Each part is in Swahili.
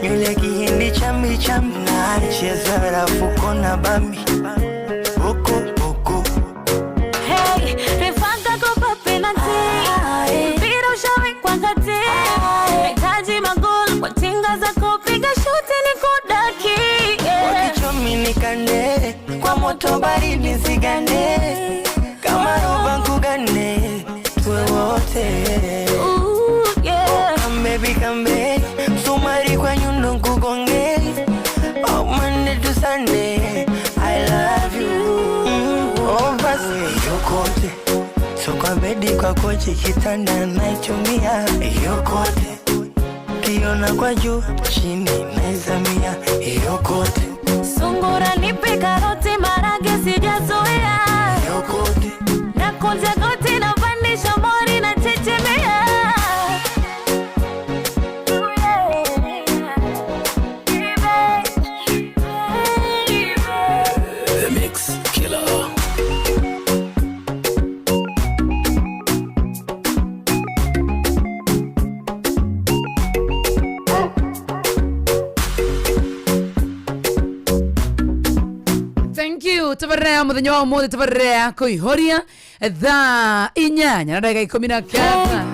Yule kihindi chambi chambi cheza rafuko na bambi Oko Hey, nifanga kupa penalty Mpira ushawi kwa kati Nahitaji magoli kwa tinga za kupiga shuti ni kudaki Wakichomi nikande kwa moto baridi sigande Kama roba nkugane tuwe wote Come baby Sumari kwa nyundo kugonge Oh Monday to Sunday I love you Oh basi yokote So kwa bedi kwa kochi kitanda naichumia yokote Kiona kwa juu chini naizamia yokote Sungura nipe karoti marage sijazoea yokote Na kunja goti na pandisha mori na chechemea The Mix Killer. Thank you. Tavarrea muthenya wa umuthi tavarrea kuihoria thaa 8 na dakika 17.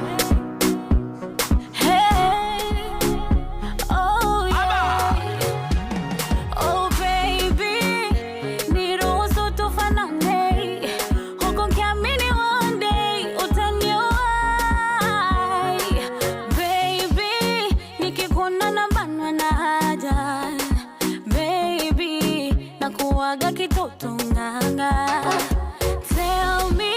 Kuwaga kitoto nganga Tell me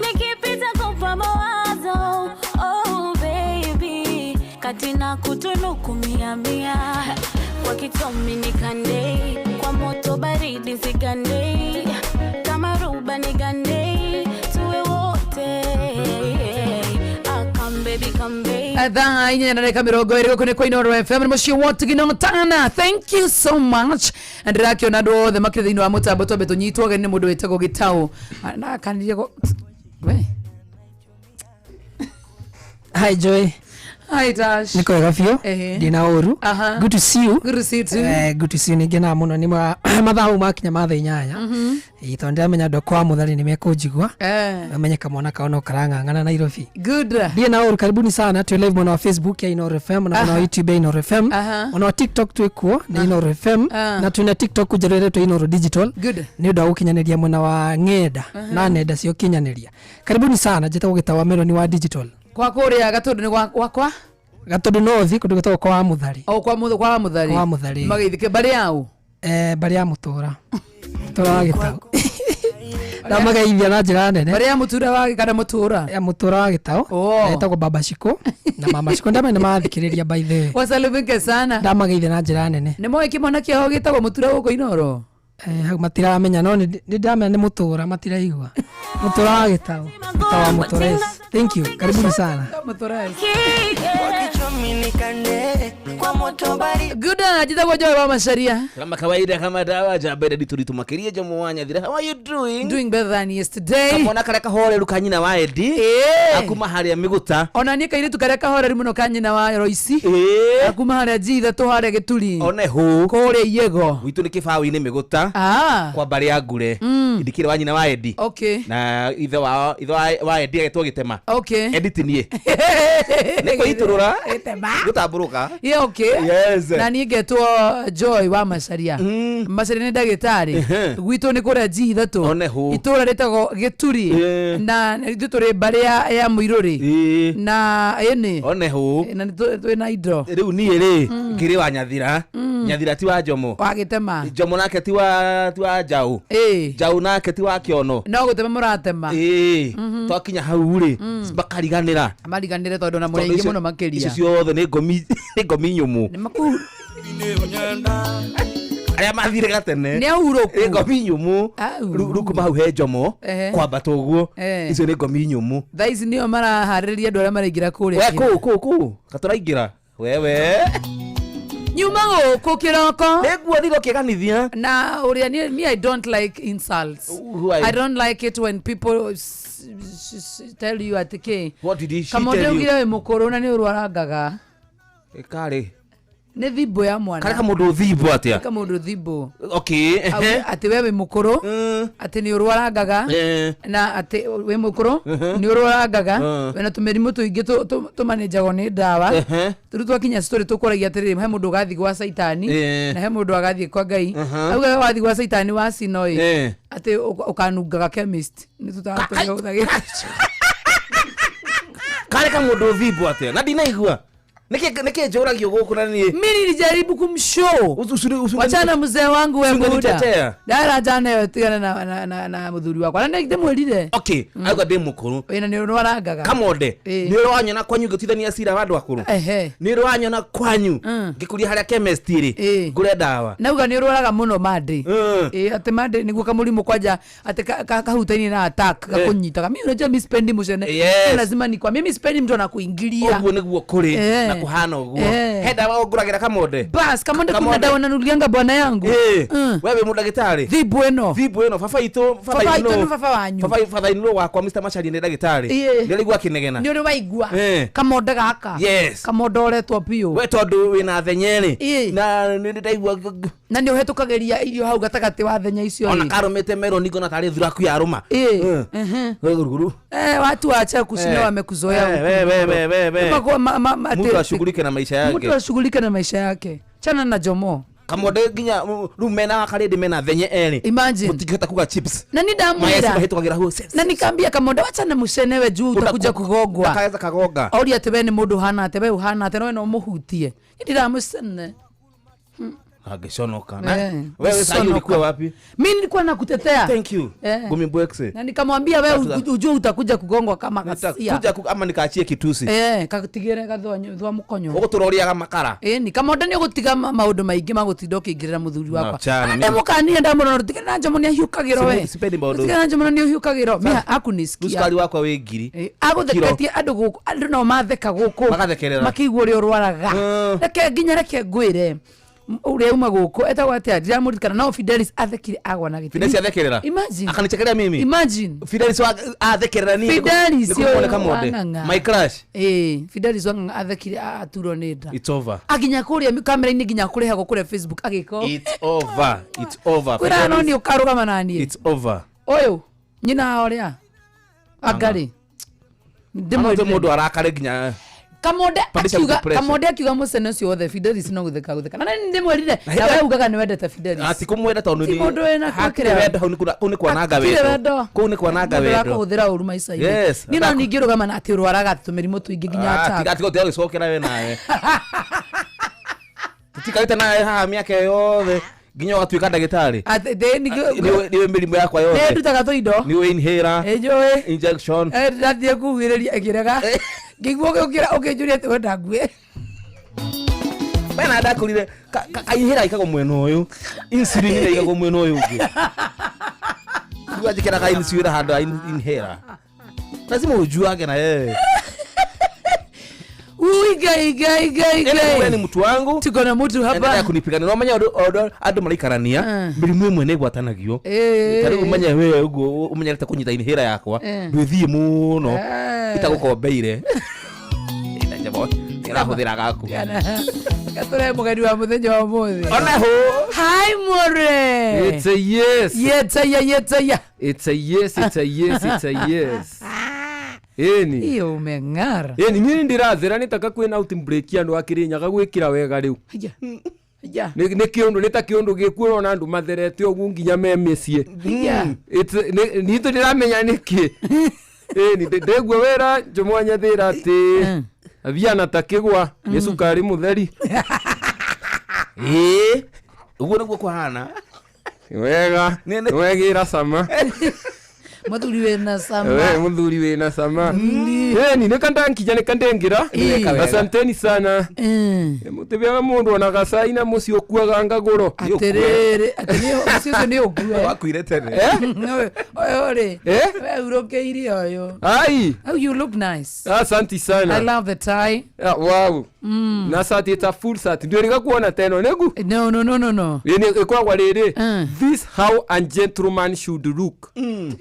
nikipita kupa mawazo Oh baby Katina kutunuku mia Wakitomi nikande Kwa moto baridi zigande Kama ruba nigande Tuwe wote Come baby come baby Thaa 4 na dakika 20 kune kwa Inoro FM Mshio wote ginotana. Thank you so much. Ndiraki onado the makire thini wa mutambo tobe tunyitwo ni mundu wetego gitau na kanire go we. Hi Joy. Hi Tash. Niko gafio. Dina oru. Good to see you. Good to see you too. Good to see you nigena muno ni mathaũ makinya matha 8. Itonde amenya ndo kwa muthari nimekujigwa. Amenye kamona kaona karang'ang'ana Nairobi. Good. Dina oru karibuni sana tu live mwana Facebook ya Inoro FM na mwana YouTube Inoro FM. Mwana TikTok twekuo ni Inoro FM na tuna TikTok kujerere tu Inoro Digital. Good. Ni ndo ukinyaneria mwana wa ng'enda na nenda cio kinyaneria. Karibuni sana jetagwo gitawa Meloni wa Digital. Kwa kuria gatundu ni kwa gatundu no thi kundu gitagwo kwa muthari kwa muthari kwa muthari magithike bari yao bari ya mutura tura gitau na magaithia na njira nene bari ya mutura wa kana mutura ya mutura wa gitau etagwo baba Shiko na mama Shiko ndame mathikiriria by the way wasalubike sana ndamageithia na njira nene ni moe kimona kio gitagwo mutura guko Inoro hau matiramenya no ni ndamenya ni mutura matiraigwa mutura wa gitau tawa mutura. Thank you. Karibuni sana. Good. Jitagwo Joy wa Macharia. Kama kawaida kama dawa jabeda dituritu makiria jomo wanya thira. How are you doing? Doing better than yesterday. Kamona kare kahore rukanyina wa Edi. Akuma haria miguta. Ona ni kaire tukare kahore muno kanyina wa Roisi. Akuma haria jitha to haria gituri. One hu. Kore yego. Witu ni kifawi ni miguta. Kwa bari ya ngure. Idikire wanyina wa Edi. Okay. Na ithe wa Edi agetwo gitema. Okay. Edit nie. Neko iturura. Gutaburuka. Yeah, okay. Yes. Na ni getwo Joy wa Macharia. Macharia ni ndagitari. Gwitu ni kuria jitha to. One hu. Itura ritago gituri. Na ituri bari ya Muiruri. Na ene. One hu. Na twina indo. Riu nie ri ngiri wa Nyathira. Nyathira ti wa Jomo. Wa gitema. Jomo nake ti wa Jau. Jau nake ti wa Kiono. No gutema muratema. Twakinya hau ri bakariganira. Amariganire tondu na muri ingi muno makiria. Icio ciothe ni ngomi nyumu. Ni maku. Aya mathire gatene. Ni auroku. Ni ngomi nyumu. Ruku hau he Jomo. Kwambata uguo. Icio ni ngomi nyumu. Thaici nio marahariria andu aria maraingira kuri. We ku gaturaingira. Wewe. Nyuma guku kiroko. Neguo thigo kiganithia. Na uria me I don't like insults. I don't like it when people tell you at the What did she tell you? Kama ndio we mukuru na ni urwarangaga. Ekari. ne thibo ya mwana kare ka mundu thibo atia ka mundu thibo okay ati wewe mukuru ati ni urwarangaga na ati we mukuru ni urwarangaga wena tumerimu tuingi tumanejago ni ndawa turu twakinya story tukuragia atiri he mundu gathi gwa saitani na he mundu agathi kwa Ngai auga wathi gwa saitani wa sinoi ati ukanungaga chemist ni tutatugaga kare ka mundu thibo atia na dinaigua nike njoragio guku na ni mimi nilijaribu kumshow wachana mzee wangu we muda dara jana yotigana na muthuri wakwa na ndimwirire okay auga ndi mukuru ina ni urwarangaga kamode ni urwanyona kwanyu ngutithania cira wandu akuru ni urwanyona kwanyu ngikuria haria chemist ri ngure dawa nauga ni urwaraga muno madi ati madi niguo kamurimu kwanja ati kahutaini na attack gakunyitaga mimi unajua mimi spendi mucene lazima ni kwa mimi spendi mtu anakuingilia uguo niguo kuri na kuhana uguo heda wa nguragira kamode bas kamode kuna dawa nanulianga bwana yangu wewe mudagitari thibu eno fafa ito fafa wanyu fafa ino wakwa Mr. Machari ni dagitari ndirigwa kinegena ni uri waigua kamode gaka kamode oretwo pio we tondu wina thenyeri na ni ndaigua na ni uhetukageria irio hau gatagati wa thenya icio ona karomete meroni ngona tari thuraku ya ruma guruguru watu waacha kushinda wamekuzoea mtu ashughulike na maisha yake chana na jomo kamode ginya rumena akaridi mena thenye eri imagine mutiketa kuga chips na ni damwira mahitukagira huo na nikambia kamode wachana mucenewe juu utakuja kugogwa akaanza kagoga ori ati we ni mundu hana ati we uhana ati no muhutie ndiramucene ageshonoka wewe sasa ulikuwa wapi mimi nilikuwa nakutetea thank you gumi bwexe na nikamwambia wewe ujue utakuja kugongwa kama kasia kuja ama nikaachie kitusi katigere gathwa mukonyo uguturoria kama makara nikamwambia ni gutiga maundu maingi magutinda ukingirira muthuri wakwa ande mukania ndamuno rutigana na njomoni ahiukagiro we sipendi maundu rutigana na njomoni ahiukagiro mia akunisikia uskari wakwa we ngiri agutheketie andu guku andu no matheka guku makigwo uri urwaraga reke nginya reke ngwire ule uma guko etagwa atia ndiramurikana no Fidelis athekire agwa na giti Fidelis athekerera imagine akanichekelea mimi imagine Fidelis athekerera ni Fidelis yo my crush Fidelis wanga athekire aturo nenda it's over aginya kuria kamera ini ginya kureha kure Facebook agiko it's over kura no ni ukaruga manani it's over oyo nyina oria agari ndimo mundu arakare ginya kamode akiuga mucene ucio wothe Fidelis no gutheka na ndimwerire na wewe ugaga ni wendete Fidelis ati kumwenda tondu ni mundu wena kwakira wenda uni kwananga wendo kuni kwananga wendo kuhuthira uru maisha ine ni no ningiruga mana ati urwaraga tumirimu tuingi ginya ata ati gote gicokera we nawe tikaita nawe ha miaka yothe ginya watuika ndagitari ati niwe mirimu yakwa yothe ndutaga tuindo niwe inhaler ejoe injection ndathie kuhiriria egirega ngiguo ukijuria ati wenda ngue bena ndakurire kaihira ikago mweno uyu insulin ira ikago mweno uyu ungi ngwajikira ka insulin handa inhaler lazima ujuage na yeye gai wewe ni mtu wangu tuko na mtu hapa ndio kunipigana no manya adu malikarania mirimu imwe ne gwatanagio tari umanya wewe ugo umanya rita kunyita inhaler yakwa nduthie muno itagukombeire ina jabo irahuthira gaku gature mugeni wa muthenya wa muthi ona ho hi more it's a yes it's a yes eni iyo meng'ara eni mimi ndirathera nitaka kwina out break andu akirinyaga gwikira wega riu ja ni kiondu ni ta kiondu gikuona na andu matherete ogu nginya memecie ni to ndiramenya niki eni ndegwa wera njomwanya thira ati aviana takigwa ni sukari mutheri uguo niguo kwahana wega wegira sama muthuri wena sama muthuri wena sama ni nekandankija nekandengira asanteni sana mutebya mundu ona gasaina mucio kuaga ngaguro aterere atenio mucio ni okue wakuire tene ore urokeire oyo ai how you look nice asante sana I love the tie wow na sati it's a full sati ndio nikakuona tena negu no ni kwa rere this how a gentleman should look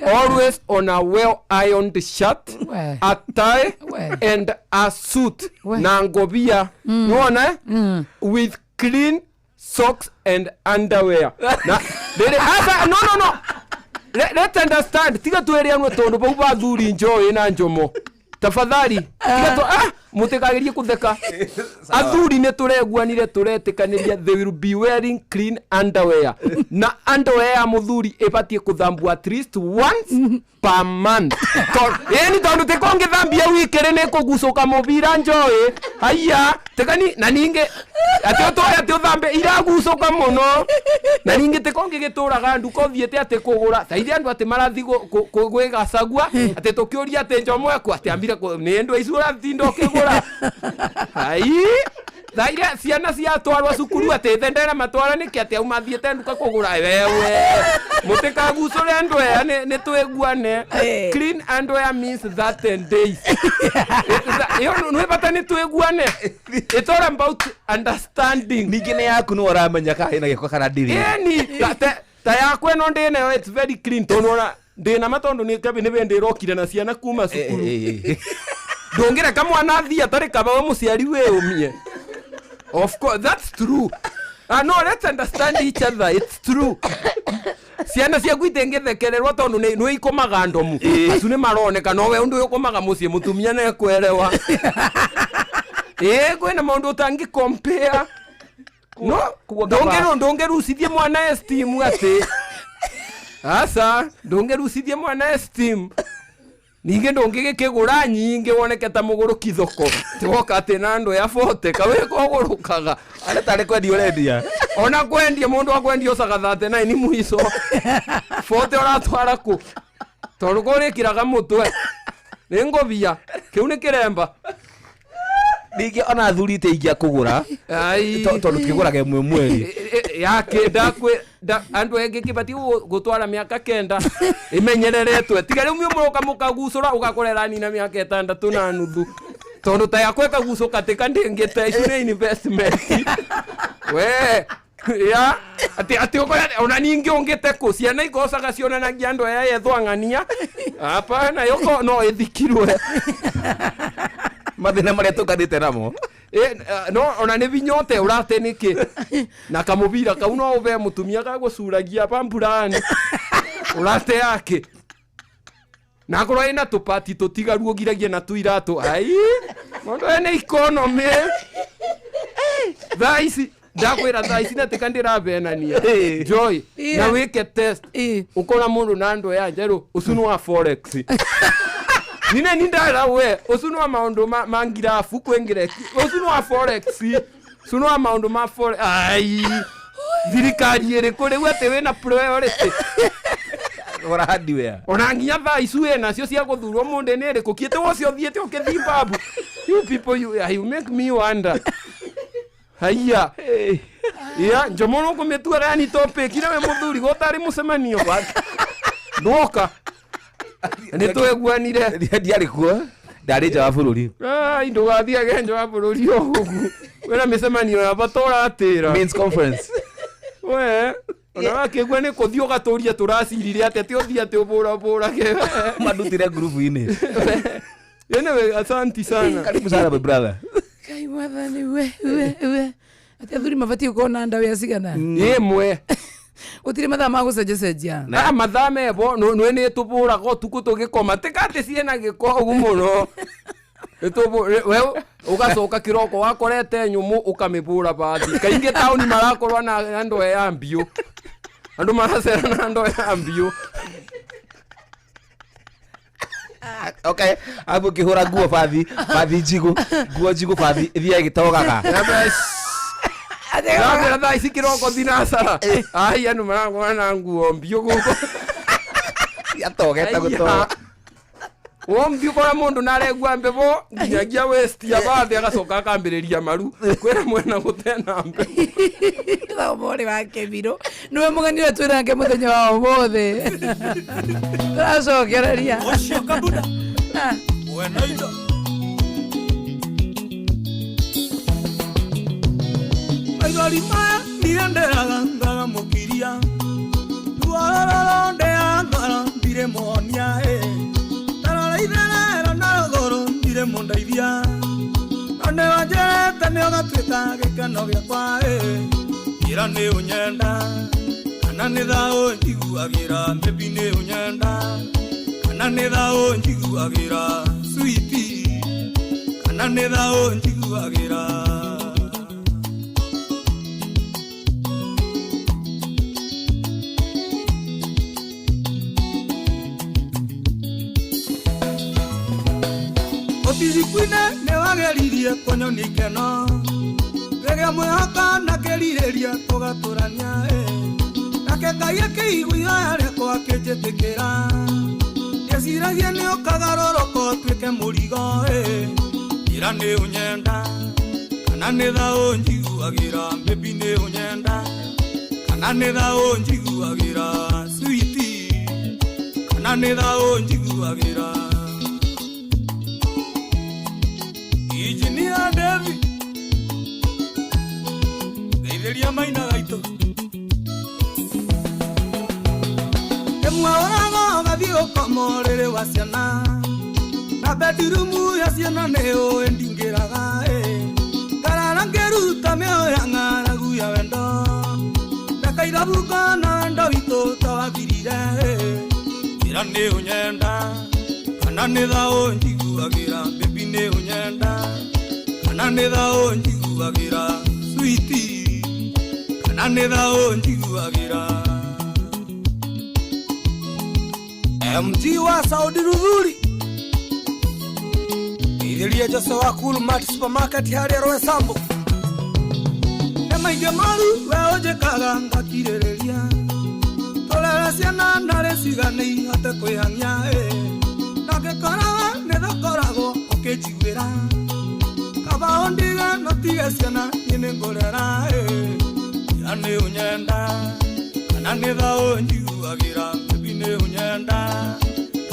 always on a well ironed shirt, a tie and a suit na ngobia unaona with clean socks and underwear. Na no. Let's understand. Tiga tueria no tondu bau bathuri enjoy na njomo. Tafadhali tiga mutikagirie kutheka. Athuri ne tureguanire turetikaniria they will be wearing clean underwear. Na underwear ya muthuri ibatie kuthambua at least once per month. Ni tondu tikonge thambia wikere ne kugucoka mubira enjoy. Haya tekani na ninge ati uthambe iragucoka muno na ninge tikonge gituraga nduko thiete ati kugura thaithia andu ati marathi gwigacagua ati tukiuria ati njomo ekwa ati ambire ni andu aicura thindo kigura ai thaithia ciana cia twarwa cukuru ati thendera matwara niki ati au mathiete nduka kugura wewe mutikagucure andu aya ni twiguane. Clean underwear means that 10 days. No bata ni twiguane. It's all about understanding. Ningine yaku no ramenya ka ina giko kana ndiri. Ta yaku eno ndine it's very clean. Tonora ndina matondu ni kabi ni bende rokire na ciana kuma cukuru. Ndongera kamwana thia tari kaba muciari we umie. Of course that's true. No, let's understand each other. It's true. Ciana cia gwitengethekererwa tondu ni ikomaga ndomu. Acu ni maroneka no we undu ukomaga mucie mutumia na ekwerewa. Kwena maundu utangi compare. No, ndongerucithie mwana esteem ati. Asa, ndongerucithie mwana esteem. Ninge ndongigikigura nyingi woneketa muguru kithoko. Tiwoka ati na ndo ya 40 kawe kogurukaga. Ala tare kwendi urendia. Ona kwendia mundu akwendia osaga 39 ni muico. 40 oratwara ku. Tondu kurikiraga mutwe. Ningobia. Kiu ni kiremba. Ninge ona thurite ingia kugura. Ai. Tondu kigurage mweri. Yake ndakwe andu enge kibati gutwara miaka 9 imenyereretwe tiga riu muroka mukagucura ugakorera nina miaka 6 na nuthu tondu ta yakwe kagucuka tika ndingite icu ni investment we ya ati ona ningi ungite ku ciana ikocaga cionanagia andu aya yethwang'ania hapana yoko no ithikirwe mathina maria tukanite namo. No ona ni vinyote urate niki na kamubira kau no uve mutumia kagucuragia pamburani urate yake na korwo ina tupati tutigaru ogiragia na tuiratu ai mondo ene economy thaisi ndakwira thaisi na tikandira benania joy na wike test ukona mundu na ndo ya njeru usunu wa forex nine nindara we usunu wa maundu mangirafu kwengire usunu wa forex usunu wa maundu ma forex ai thirikari ere kuri wete wena priority ora hardware ona nginya thaicu ena cio cia guthurwo mundu ni ere kukiete wocio thiete ukithimbabu you people you make me wonder haya ya njomono kumetua gani topic ina we muthuri gotari mucemanio ndoka ni tweguanire ndiari kuo ndari nja wa bururi ndugathia genjo wa bururi ogu wena micemanio ya batora atira men's conference we ona wakigwa ni kuthio gaturia turacirire ate ti uthia te ubura ke madutire group ine anyway asante sana karibu sana my brother kai mwathani we ati athuri mabati ukona ndawe asigana imwe utire mathaa ma gucenjecenjia na mathaa mebo no ni tubura go tuku tugikoma tikate ciena giko ugu muno we ugacoka kiroko wakorete nyumu ukamibura bathi kainge tauni marakorwa na ando ya mbio andu maracera na ando ya mbio okay abu kihura guo bathi jigu bathi ithia gitogaga Ndio ndio isi kiroko dinasara ai anu marangwa na nguo mbio guko yatogeta guto Wombi kwa mundu naregwa mbebo nginya west ya bathi agacoka akambiriria maru kwera mwena gutena mbe tha mori wake biro niwe muganire twirange muthenya wa umothe turacokereria ocio kabuda bueno indo Aigarima nirenderaga ndaga mukiria duarande angara dire monia Tarara idera na goro dire mondaivia ande wajerete nĩ ũgatuĩka gĩkeno gĩakwa ira nĩ ũnyenda kana nĩ thaũ njiguagĩra maybe nĩ ũnyenda kana nĩ thaũ njiguagĩra sweetie kana nĩ thaũ njiguagĩra Otizikuine ne wageririe konyoni keno Rega mwaka na kerireria togaturania Nake kaiye kiiguya reko akejetekera Yesiragie ne okagaroroko tweke murigo Ira ne unyenda kana ne thaũ njiguagira baby ne unyenda kana ne thaũ njiguagira sweetie kana ne thaũ njiguagira Engineer David Gaitheria maina gaito Emwaorago gathio komorere wa ciana Na bedroom ya ciana neo endingiraga Karara ngeruta meo ya ng'aragu ya wendo Ndakaithabuka na wendo witũ tawathirire Ira nĩ ũnyenda kana nĩ thaũ njiguagĩra baby nĩ ũnyenda kana nĩ thaũ njiguagĩra sweetie kana nĩ thaũ njiguagĩra MG wa Saudi Rudhuri Itheria Jose wa Cool Mart Supermarket harĩa Rwesambu Nemaige maru we ũnjĩkaga ngakirĩrĩria Tũrere ciana narĩ cigane ihote kwĩhang'ia Nagĩkoraga nĩthakoragwo ũkĩnjiguĩra Kaba ondiga notige ciana niĩ nĩngũrera Ira nĩ ũnyenda kana nĩ thaũ njiguagĩra baby nĩ ũnyenda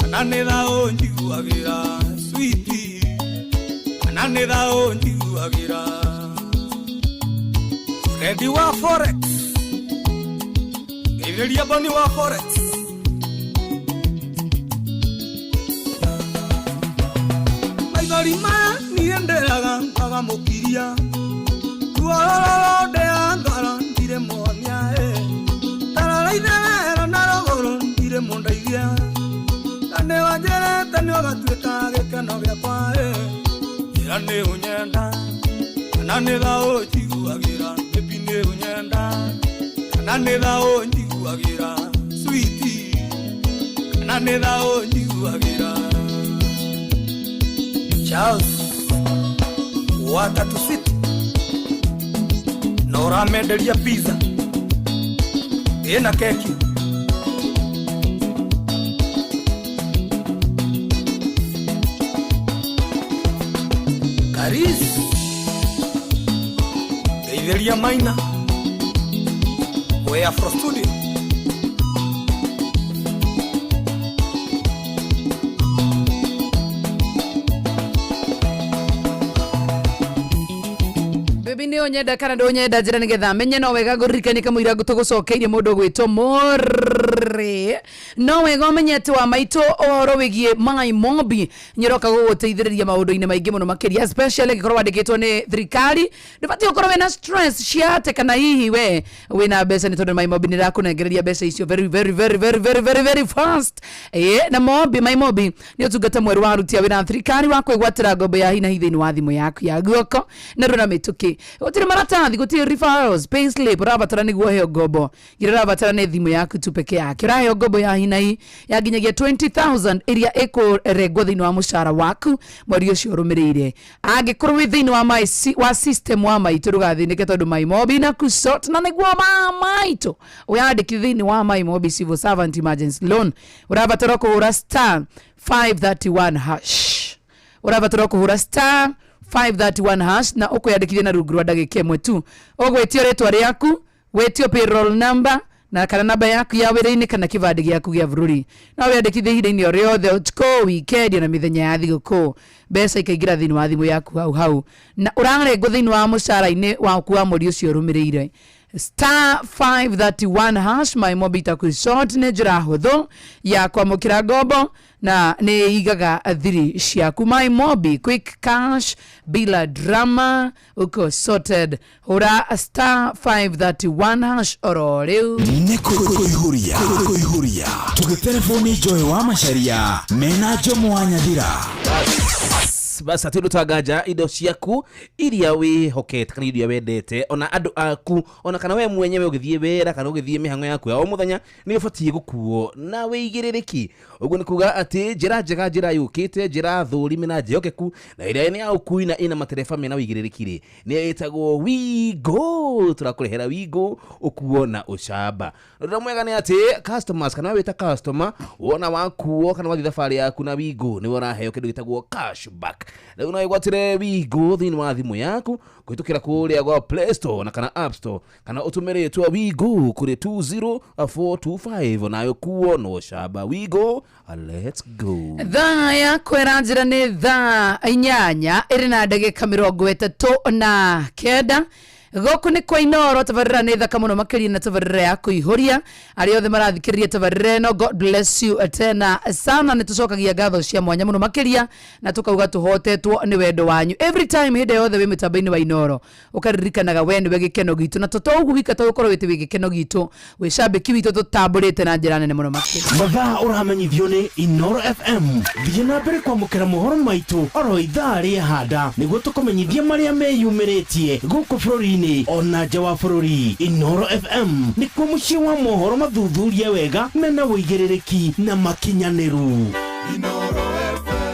kana nĩ thaũ njiguagĩra sweetie kana nĩ thaũ njiguagĩra Fredi wa Forex Gaitheria Boni wa Forex Maithorima nienderaga mpaga mũkiria Tuororo ndea ngoro ndire muonia Tararaithero na rogoro ndire mundaithia Tane wajerete nĩ ũgatuĩka gĩkeno gĩakwa Ira nĩ ũnyenda kana nĩ thaũ njiguagĩra baby nĩ ũnyenda kana nĩ thaũ njiguagĩra sweetie kana nĩ thaũ njiguagĩra Charles Watatu City Nora menderia pizza Ina keki Karis Gaitheria maina We Afro Studio Baby nĩ ũnyenda kana ndũnyenda njĩra nĩgetha menye no wega ngũririkanie kamũira tũgũcokeirie mũndũ gwĩtwo Morĩ no wega ũmenye atĩ wa maitũ ũhoro wĩgiĩ My Mobi nĩũroka gũgũteithĩrĩria maũndũ-inĩ maingĩ mũno makĩria especially gĩkorwo wandĩkĩtwo nĩ thirikari ndũbatiĩ gũkorwo wĩna stress ciate kana hihi we wĩna mbeca nĩ tondũ My Mobi nĩrakũnengereria mbeca icio very fast na My Mobi nĩ ũtungata mwerũ wa aruti a wĩra thirikari wa kwĩgwatĩra ngombo ya hi na hi thĩinĩ wa thimũ yaku ya guoko na ndũna mĩtũkĩ gũtirĩ maratathi gũtirĩ referrals payslip ũrabatara nĩguo heo ngombo gira ũrabatara nĩ thimũ yaku tu peke yake ũraheo ngombo ya hi na hi ya nginyagia 20,000 ĩrĩa ĩkũrengwo thĩinĩ wa mũcara waku mweri ũcio ũrũmĩrĩire angĩkorwo wĩ thĩinĩ wa system wa maitũ ndũgathĩnĩke tondũ My Mobi na kusort na nĩguo maitũ wĩyandĩkithie thĩinĩ wa My Mobi Civil Servant Emergency Loan ũrabatara kũhũra star 531 hash ũrabatara kũhũra star 531 hash na ũkwĩyandĩkithia na rungu rwa ndagĩka ĩmwe tu ũgwĩtio rĩtwa rĩaku wĩtio payroll number na kana namba yaku ya wĩra-inĩ kana kĩbandĩ gĩaku gĩa bũrũri no wĩyandĩkithie ihinda-inĩ o rĩothe ũtukũ weekend na mĩthenya ya thigũkũ mbeca ikaingĩra thĩinĩ wa thimũ yaku hau na ũrarengwo thĩinĩ wa mũcara-inĩ waku wa mweri ũcio ũrũmĩrĩire *531 hash my mobita ku short ne jira hutho ya kwamukira ngombo na nĩ igaga thiri ciaku my mobi quick cash bila drama uko sorted hura *531 hash oro riu nĩ kuihuria tugitelefoni Joy wa Macharia mena Jomo wa Nyathira basa tindo tagaja indo ciaku iria wihokete kana iria wendete ona andu aku ona kana we mwenyewe ugithie wera kana ugithie mihango yaku ya o muthenya ni ubatie gukuo na wigiririki uguo ni kuga ati njira njega njira yukite njira thurimi na njokeku na iria ni ya ukui na ina matereba mena wigiririki ri ni itagwo Wigo turakurehera Wigo ukuo na ucamba ndo mwega ni ati customers kana wita customer wona wakuo kana wathi thabari yaku na Wigo ni wona heo kindu gitagwo cashback na unaigwatire Wigo thini wa thimu yaku kuitukira kuria gwa Play Store na kana App Store kana utumire twa Wigo kuri 20425 nayo kuo no shaba Wigo. Let's go. Thaya kwera njira ni thaa 8 iri na ndagika 39 goku ni kwa Inoro tavarira ni thaka muno makiri na tavarira ya kuihuria ari othe marathikiriria tavarira no. God bless you tena sana ni tucokagia ngatho cia mwanya muno makiria na tukauga tuhotetwo ni wendo wanyu every time hinde yothe wi mitambaini wa Inoro ukaririkanaga we ni we gikeno gitu na toto ugu wika to ukorwo witi wi gikeno gitu we shambiki witu tutamburite na njira nene muno makiri mathaa uramenyithio ni Inoro FM thie na mbere kwamukira mohoro maitu oro ithaa ria handa niguo tukumenyithia maria meyumiritie guku bururi ona nja wa bururi. Inoro FM ni kuo mucii wa mohoro mathuthurie wega mena wigiririki na makinyaniru. Inoro FM.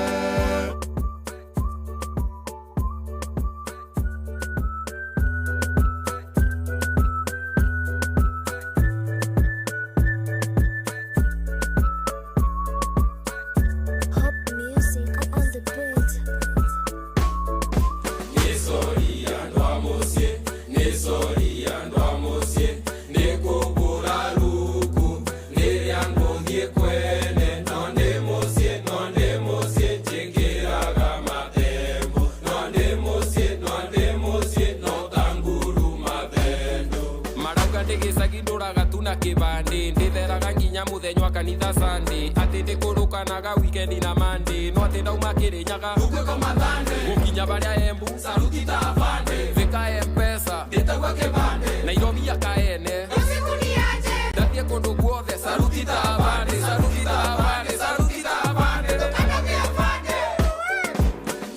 Kanitha Sunday atende kurukanaga weekend na Monday no atenda umakirinyaga ukwe mathande ukinya baria Embu saluti tafande vika M-Pesa ndetagwa kebande Nairobi akaene usikuniaje ndathie kundu guothe saluti tafande saluti tafande saluti tafande kana kebande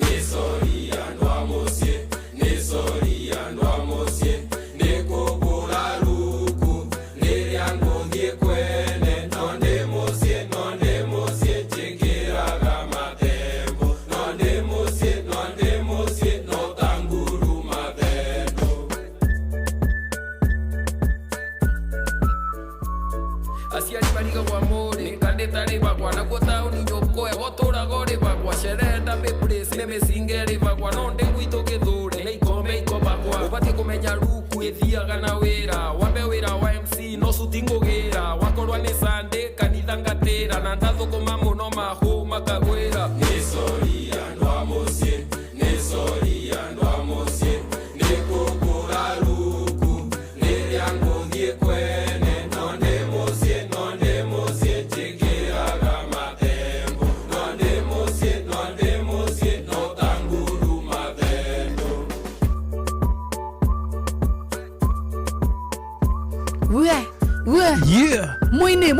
ni sorry andwa mosie ni sorry andwa mosie ndikubura ruku niriango ngie kwene mesingeri bagwa nonde gwito kithure nei kombe ikobagwa ubati kumenya ruku ethiaga na wira wambe wira wa MC no sutingogira wakorwa ni Sunday kanitha ngatira na ndathukuma muno mahu makagwira ni sorry andwa mosie ni sorry andwa mosie ni kukura ruku ni yangu ngie kwene nonde mosie tigira kama tembo nonde mosie Yeah. Moini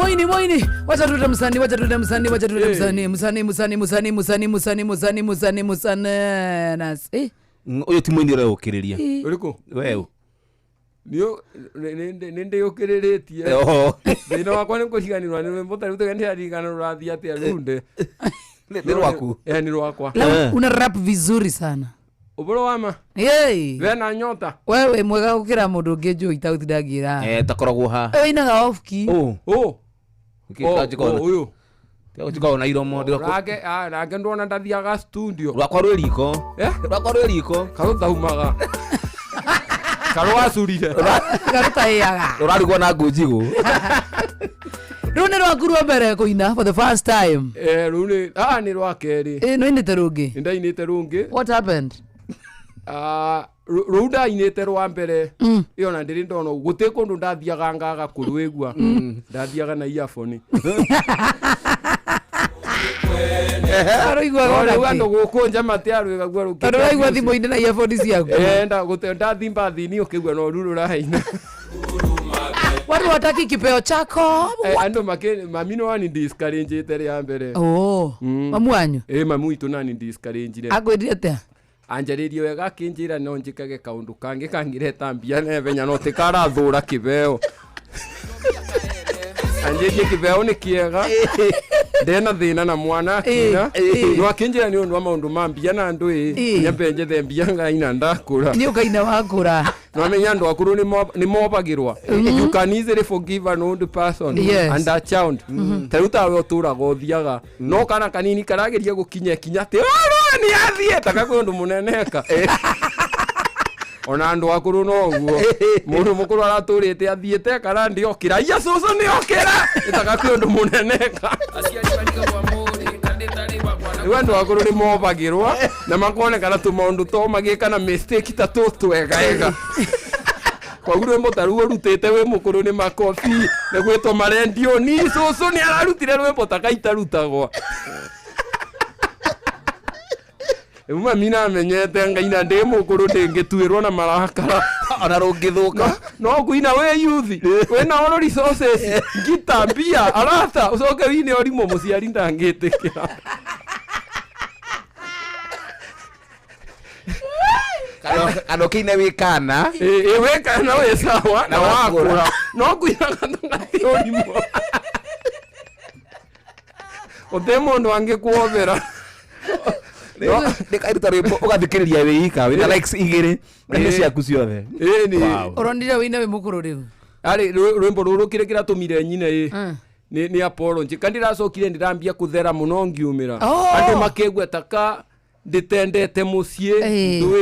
wacha tuende msani nas uyo ti Moini reo ukiriria uriko wewe ndio nende yokiriretie thina wakwa ni kuhiganirwa ni mbota rute gani harigana rurathia ati arunde ni rwaku ni rwakwa una rap vizuri sana uboro wama wena nyota wewe mwega gukira mundu ngejo itauthidagira takoragwo ha inaga ofki uyu Tiago na iromo ndiko rage ndona ndathiaga studio rwakwa rwiriko karutaumaga karwasurire karutayaga rurarigwo na ngujigo rune rwakurwa mbere kuina for the first time rune ni rwakeri no inite rungi indainite rungi what happened Ruda inete rwa mbere iyo na ndiri ndono gute kundu ndathiaga ngaga kurwigwa ndathiaga na earphone Aroigwa gora wando gukunja mate arwiga gwa ruki aroigwa thimo inde na earphone ciaku nda gute ndathimba thini ukigwa no ruru raina watu wataki kipeo chako ando mamino wani discourage tere ya mbere mamu wanyu mamu itu nani discourage agwendire atia anjaririo wega kinjira no njikage kaundu kangi kangireta mbia nevenya no tikara thura kibeo anjiririe kibeo ni kiega ndena thina na mwana kina no akinjira ni undu wa maundu mambia na ndui nyambe the mbia ngaina ndakura ni ukaina wakura no menya ndo akuru ni mobagirwa you can easily forgive an old person and a child taruta we otura gothiaga no kana kanini karageria gukinya te ni athie taka kundu muneneka ona ndo akuru no guo mundu mukuru araturite athiete kana ndio kira ya susu ni okira taka kundu muneneka aciari bariga kwa muri kandetari bakwana wendo akuru ni mobagirwa na makone kana tu maundu to magika na mistake tatu twega kwa guru motaru rutete we mukuru ni makofi ne gwetwo marendio ni susu ni ararutire rwembo takaita rutagwa Uma mina menyete ngaina ndi mukuru ndingituirwo na marakara ona rungithuka no kuina we youth we na ono resources ngitambia arata ucoke wine orimo muciari ndangitikira kano kine wikana wekana we sawa na wakura no kuina ngati orimo otemo ndo angekuovera ndikairuta rwimbo ugathikiriria wika wina likes igiri na ni ciaku ciothe ni urondire wina we mukuru riu ari rwimbo ruru kirekira tumire nyine ni apology kandiracokire ndirambia kuthera muno ngiumira andu makegwa taka nditendete mucie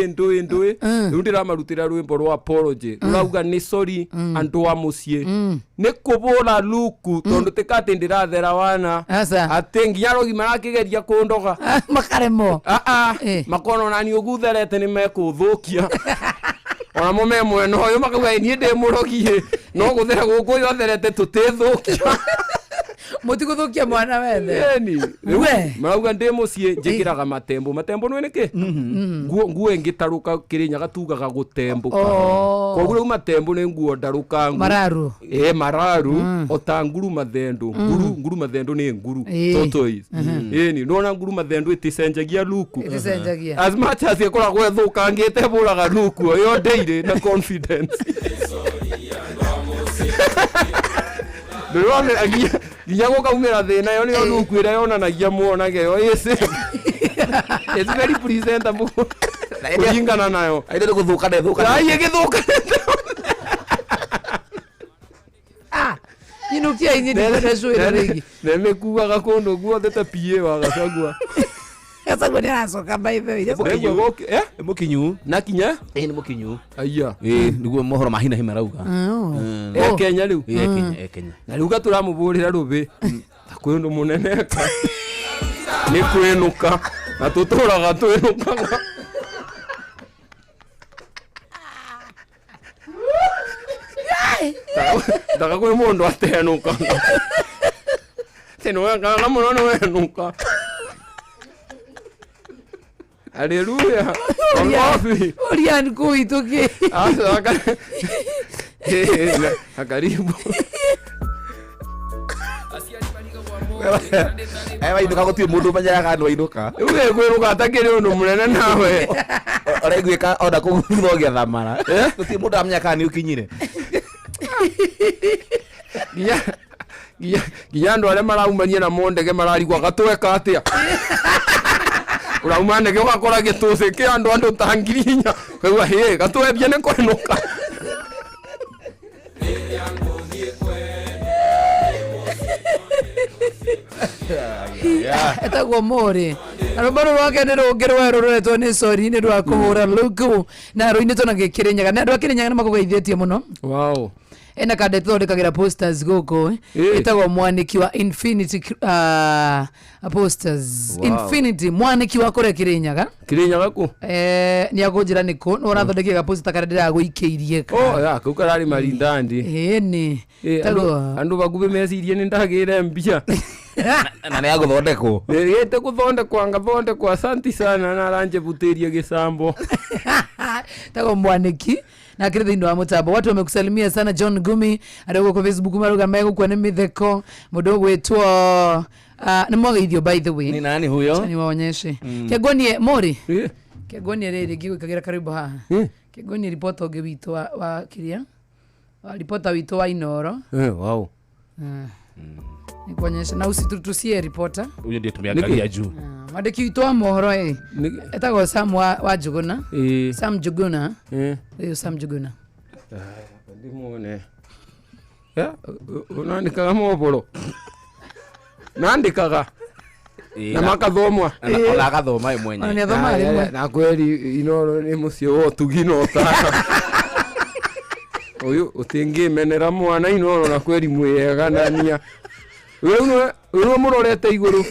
ndui riu ndiramarutira rwimbo rwa apology rurauga ni sorry andu a mucie ni kubura luku tondu tikati ndirathera wana ati ngiarogi marakigeria kundoga makaremo makono nani ugutherete ni mekuthukia ona mume mweno uyu makauga ni ndi murogie no guthera guku yotherete tutithukia mutiguthukia mwana wethe we marauga ndi mucie njikiraga matembo nwe niki nguo ngitaruka kirinya gatugaga gutembuka koguo matembo ni nguo ndaruka mararu mararu otanguru mathendu nguru mathendu ni nguru tortoise ni nona nguru mathendu iticenjagia luku as much as ikora gwethuka ngite buraga luku yo daily na confidence Ndurone agia gukaumira thina yo ni lukwira yonanagia muonage yo it's very presentable kujingana nayo aide guthuka githuka inukia inyi ndicwira ringi nemekuaga kundu guothe ta pie wagacagua Kasagwa ni asoka by the way. Mukinyu. Nakinya? Ni mukinyu. Aya. Niguo mohoro mahina hima rauga. Kenya riu. Kenya. Na riu gaturamuburira rubi. Takwendo muneneka. Ni kwenuka. Na tuturaga twenuka. Daga kwe mundu atenuka. Teno ngana muno wenuka. Haleluya. Orian kuitoke. Karibu. Ewa inuka gutire mundu manyaraga no inuka. Uwe kweruka atakiri undu munene nawe. Oregwika onda kuguthogia thamara. Gutire mundu amnyaka ni ukinyire. Giya ndo ale maraumania na mondege mararigwa gatweka atia. Urauma ndege ugakora gituce ki andu tangirinya. Kagwa he gatwebia ne kwenuka. Etagwo Mori arobaro rwake ni rungirwe ruretwo ni sori ni rwa kuhura luku na ruinitwo na gikirinyaga na rwa kirinyaga ni makugeithietie muno. Wow. ena kade thondekagira posters goko etagwo mwaniki wa Infinity posters. Infinity mwaniki wa kore Kirinyaga ku ni agonjira niko no rathondekia poster kare ndira guikeirie ya ku karari marindandi ni andu bagubi mecirie ni ndagire mbia na ne aguthondekwo yete kuthondekwa ngathondekwa asanti sana na aranje butirie gisambo tago mwaniki na kile thindo wa mutambo watu wamekusalimia sana. John Gumi adogo kwa Facebook maruga mego kwa mitheko mudogo wetwo ni mwageithio by the way ni nani huyo ni waonyeshe Kegonie Mori Kegonie riri gikagira karibu haha Kegonie ripota oge wito wa kiria ripota wito wa Inoro wow ni kuonyesha na usitutusie reporter huyo ndiye tumeangalia juu madeki wito wa mohoro etago Sam wa Juguna Sam Juguna Sam Juguna ndimone unandikaga moboro nandikaga na makathomwa na akathoma mwenye na kweli Inoro ni mucio wo tugino taka uyu utingimenera mwana Inoro na kweli mwega nania wewe murorete iguru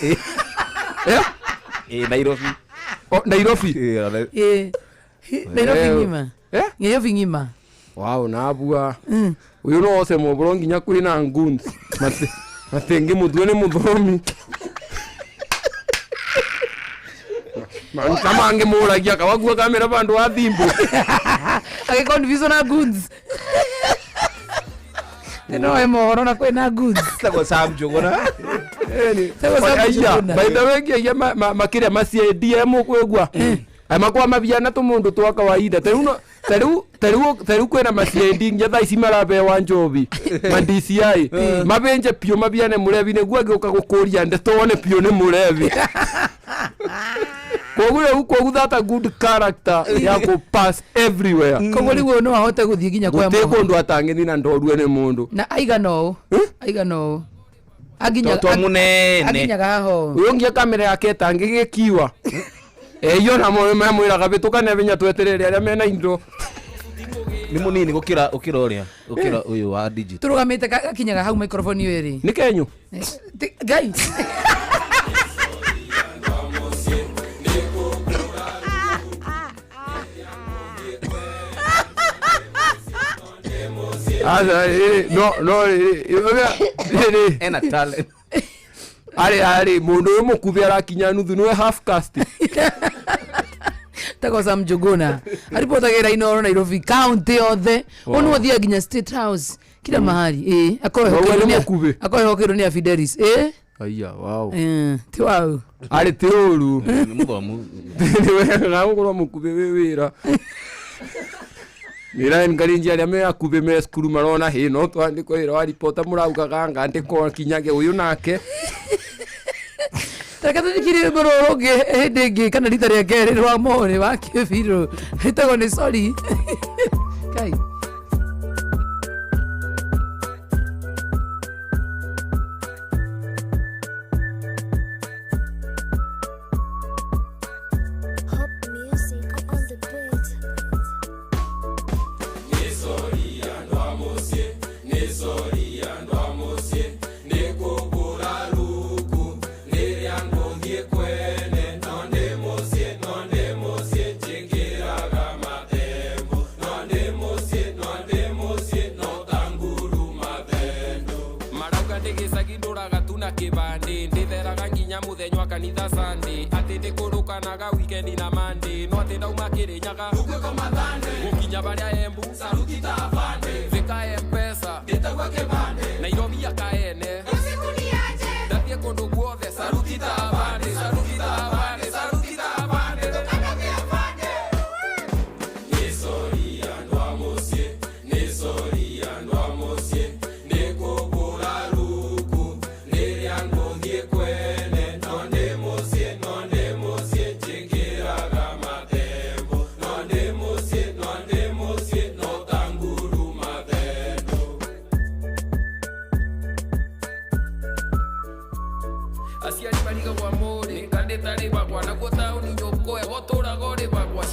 Nairobi Nairobi ngima Nairobi ngima wow nabua uyu no ose moboro nginya kuri na nguns matenge mutwe ni muthomi kama angemuragia kawagua kamera bandu wa thimbo confusion na goods no emo ona kwena goods tago Sam Juguna by the way ya makire masie DM kwegwa amakwa mabiana to mundu twa kawaida taru kwena masie ndinge tha isi marabe wa Njobi mandiciai mabenje pio mabiane murevi ne gwa gioka gukuria ndetone pio ne murevi Kogu that a good character ya ko pass everywhere. Kogu liwo no ahote guthie ginya kwa mundu. Teko ndo atange na ndorwe ne mundu. Na aiga no. Aginya to munene. Aginya gaho. Uyongia kamera yake tange gekiwa. Yo na mwira kabituka ne binya tweterere aria mena indo. Ni munini gukira uria uyu wa digital. Turugamite akinyaga hau microphone yo eri. Ni kenyu. Guys. No ena talent ari mundu mukubi arakinya nuthu no half cast tago Sam Juguna aripotagira Inoro Nairobi county othe onu othia ginya State House kila mahali akohokero ni Fidelis aya wow ti wao ari tiuru ni muthomu ni wewe ngoro mukubi wira Mira ngarinji aria me akube me skuru marona he no twandiko ira wa reporter murauga ganga ndiko kinyage uyu nake Takatu dikire gororoge ndenge kana rita ria kere rwa more wa kibiro hitago ni sorry kai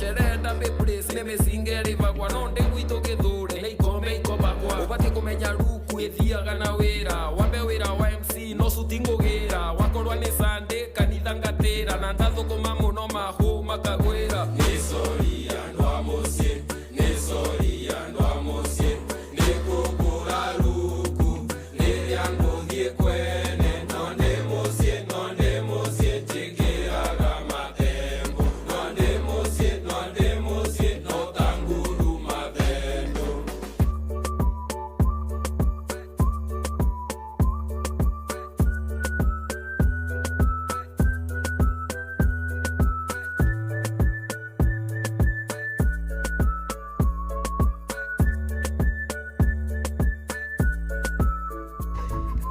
Sherenda be place ne me singeri bagwa no nde gwito gedhure ne ikombe ikobagwa ubati kumenya ruku ithiaga na wira wambe wira wa MC no sutingugira wakorwa ni Sunday kanitha ngatira na ndathukuma muno mahu makagwira ni sorry andwa musie ni sorry andwa musie ni kukura ruku ni yangu thie kwene no ndi musie tigiraga matembo no ndi musie no tanguru mathendo.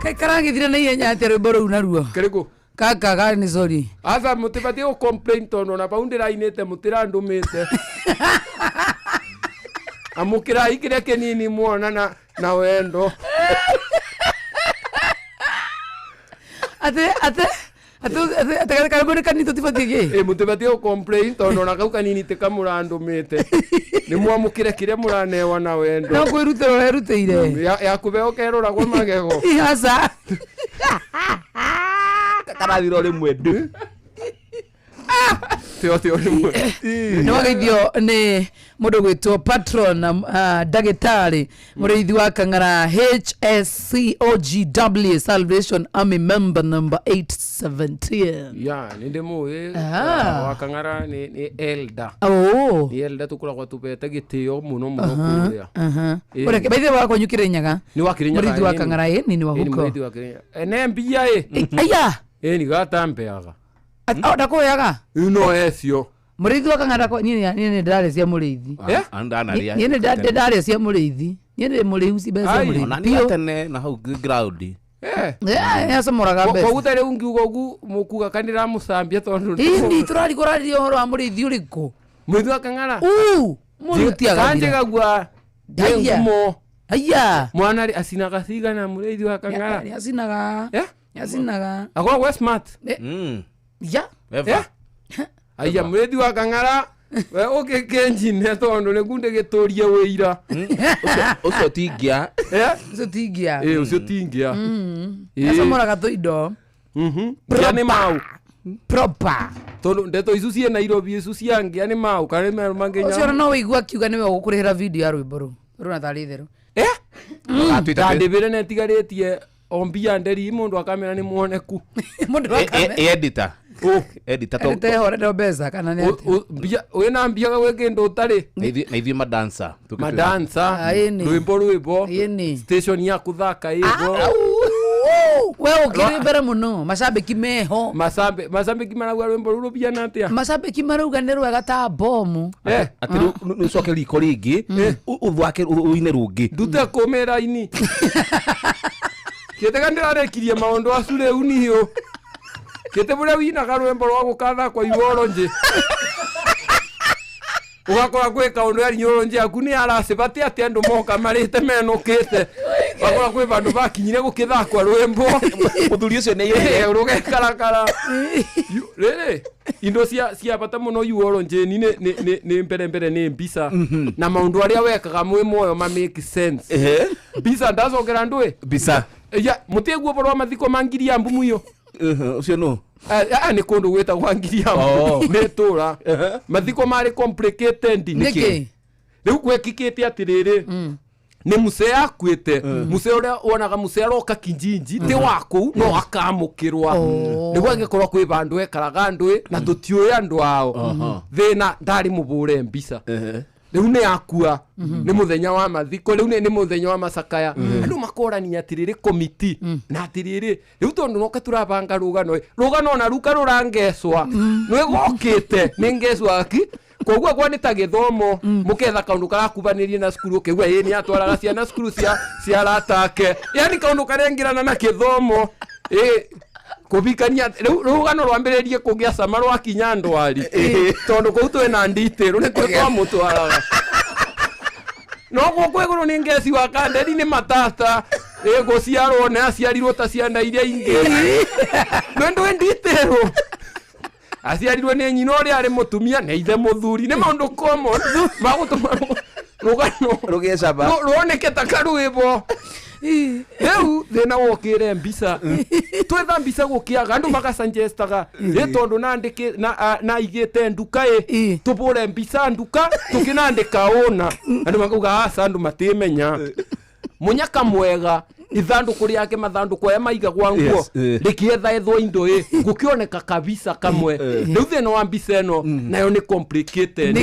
Kai karangithire na ihenya atia rwimbo rũu naruo Kariku kaka gari ni sorry asa mutibatie go complain tono na paundira inete mutira ndumite amukira ikire kenini muona na wendo ate karangone kanito tibatige mutibatie go complain tono na kau kanini te kamurandumite ni mwamukire kire muranewa na wendo no kwirutira urerutire ya kubeo kerora kwa magego asa karathiro rimwe ndu tio rimwe ni wageithio ni mundu gwitwo patron ndagitari muriithi wa Kang'ara HSCOGW Salvation Army member number 817 ya ninde muwe wa Kang'ara ni elder ni elder tukura kwa tupete gitio muno kuya ore baithe wa konyukire nyaga ni wakirinyaga muriithi wa Kang'ara ni wa huko muriithi wa Kang'ara ene mbia aya ni gatampeaga ndakuyaga no esio muriithi wa Kang'ara kwa nini ndare cia muriithi andanaria nini ndare cia muriithi nini muriusi besa muriithi na ni tene na hau ground yasomoraga besa kwa gutare ungiugo gu mukuga kanira musambia tondu ni turari korari horo wa muriithi uriku muriithi wa Kang'ara murutiaga kanje gagwa dengumo aya mwana asinaga sigana muriithi wa Kang'ara asinaga akwa we smart ya aya muriithi wa Kang'ara we ukikenjine tondu ni kunde giturie wira ucio tingia ucio tingia yasomoraga tuindo ni mau proper tondu ndeto icu cie Nairobi icu ciangia ni mau kana me mangenya ucio no wigua kiuga niwe gukurihira video ya rwimbo ru runa tari theru ndivire netigarĩtie ombia nderi mundu akamera ni muoneku mundu akamera editor editor to hore besa kana ni mbia wena mbia we kindu utari na ithi madansa rwimbo station ya kuthaka hivo we ukiribere muno mashabiki meho mashabiki marauga rwimbo ruru biana atia mashabiki marauga ni rwega ta bomu ati nucoke riko ringi uthwake uine rungi ndute kumera ini kitega ndirarekirie maundu acure unio kete bure winaga rwimbo rwa gukatha kwa iwolonje ugakora gwika undu ya iwolonje aku ni aracibati ati andu moka marite menukite wakora kwi bandu bakinyire gukithakwa rwimbo muthuri ucio ni yeye rugekarakara rere indo cia bata muno iwolonje ni mbere ni mbisa na maundu aria wekaga mwi moyo ma make sense mbisa ndacokera ndwe mbisa ya muteguo borwa mathiko mangiria mbumu iyo ucio no ni kundu gwita kwa Ngiriamu netura mathiko mari complicated niki riu gwekikite atiriri ni muse akuite muse uria wonaga muse aroka kijinji ti wako no akamukirwa niguo angikorwa kwi bandu ekaraga ndwi na tutioya andu ao thina ndari mubure mbisa riu ni akua ni muthenya wa mathiko riu ni muthenya wa macakaya andu makorania atiriri komiti na atiriri riu tondu noka turabanga rugano na ruka rurangecwa nwe gokite ni ngecwa aki koguo kwa nita githomo muketha kaundu karakubanirie na skuru kigwa ni atwaraga ciana skuru cia ratake yani kaundu karengirana na githomo kubikania rugano rwambiririe kugia sama rwa kinya ndwari tondu kou twina nditiru ni kwa mutwaraga no gweguru ni ngeci wa kanderi ni matata guciarwo na aciarirwo ta ciana iria ingi ndu nditiru aciarirwo ni nyina uria ari mutumia na ithe muthuri ni maundu common magutuma rugano rugecaba ruoneke ta karwĩbo rĩu thĩna wokĩre mbica twetha mbica gũkĩaga andũ magasanjestaga tondũ na igĩte nduka tũbũre mbica nduka tũkĩnandĩka ũna andũ makauga aca andũ matĩmenya mũnyaka mwega ithandũkũ rĩake mathandũkũ aya maigagwo nguo rĩkĩetha ethwo indo gũkĩoneka kabisa kamwe rĩu thĩna wa mbica ĩno nayo nĩ complicated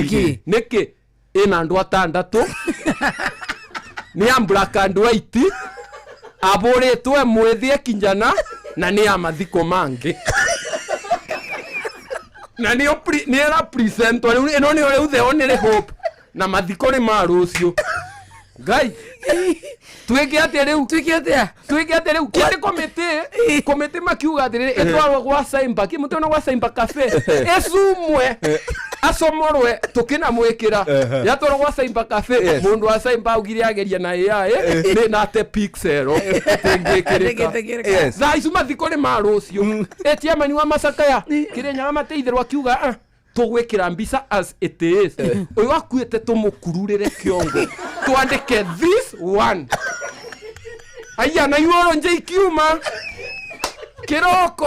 nĩkĩ ĩna andũ atandatũ nĩ ya black and white abũrĩtwe mwĩthie kinjana na nĩ ya mathiko mangĩ na nĩ era present ĩno nĩyo rĩu theo nĩ hope na mathiko nĩ ma rũciũ ngai twĩke atĩa rĩu kĩrĩ komĩtĩ makiuga atĩrĩrĩ ĩtwarwo gwa Saimba kĩmũtwana gwa Saimba cafe ĩcumwe acomorwe tũkĩnamwĩkĩra yatwarwo gwa Saimba cafe mũndũ wa Saimba augire ageria na AI na ate pixel tũngĩkĩrĩka thaa icu mathiko nĩ ma rũciũ etiamani wa Macakaya Kĩrĩnyaga mateithĩrwo akiuga tũgwĩkĩra mbica as it is ũyũ akuĩte tũmũkururĩre kĩongo twandĩke this one aya na yuoro nje ikiuma kiroko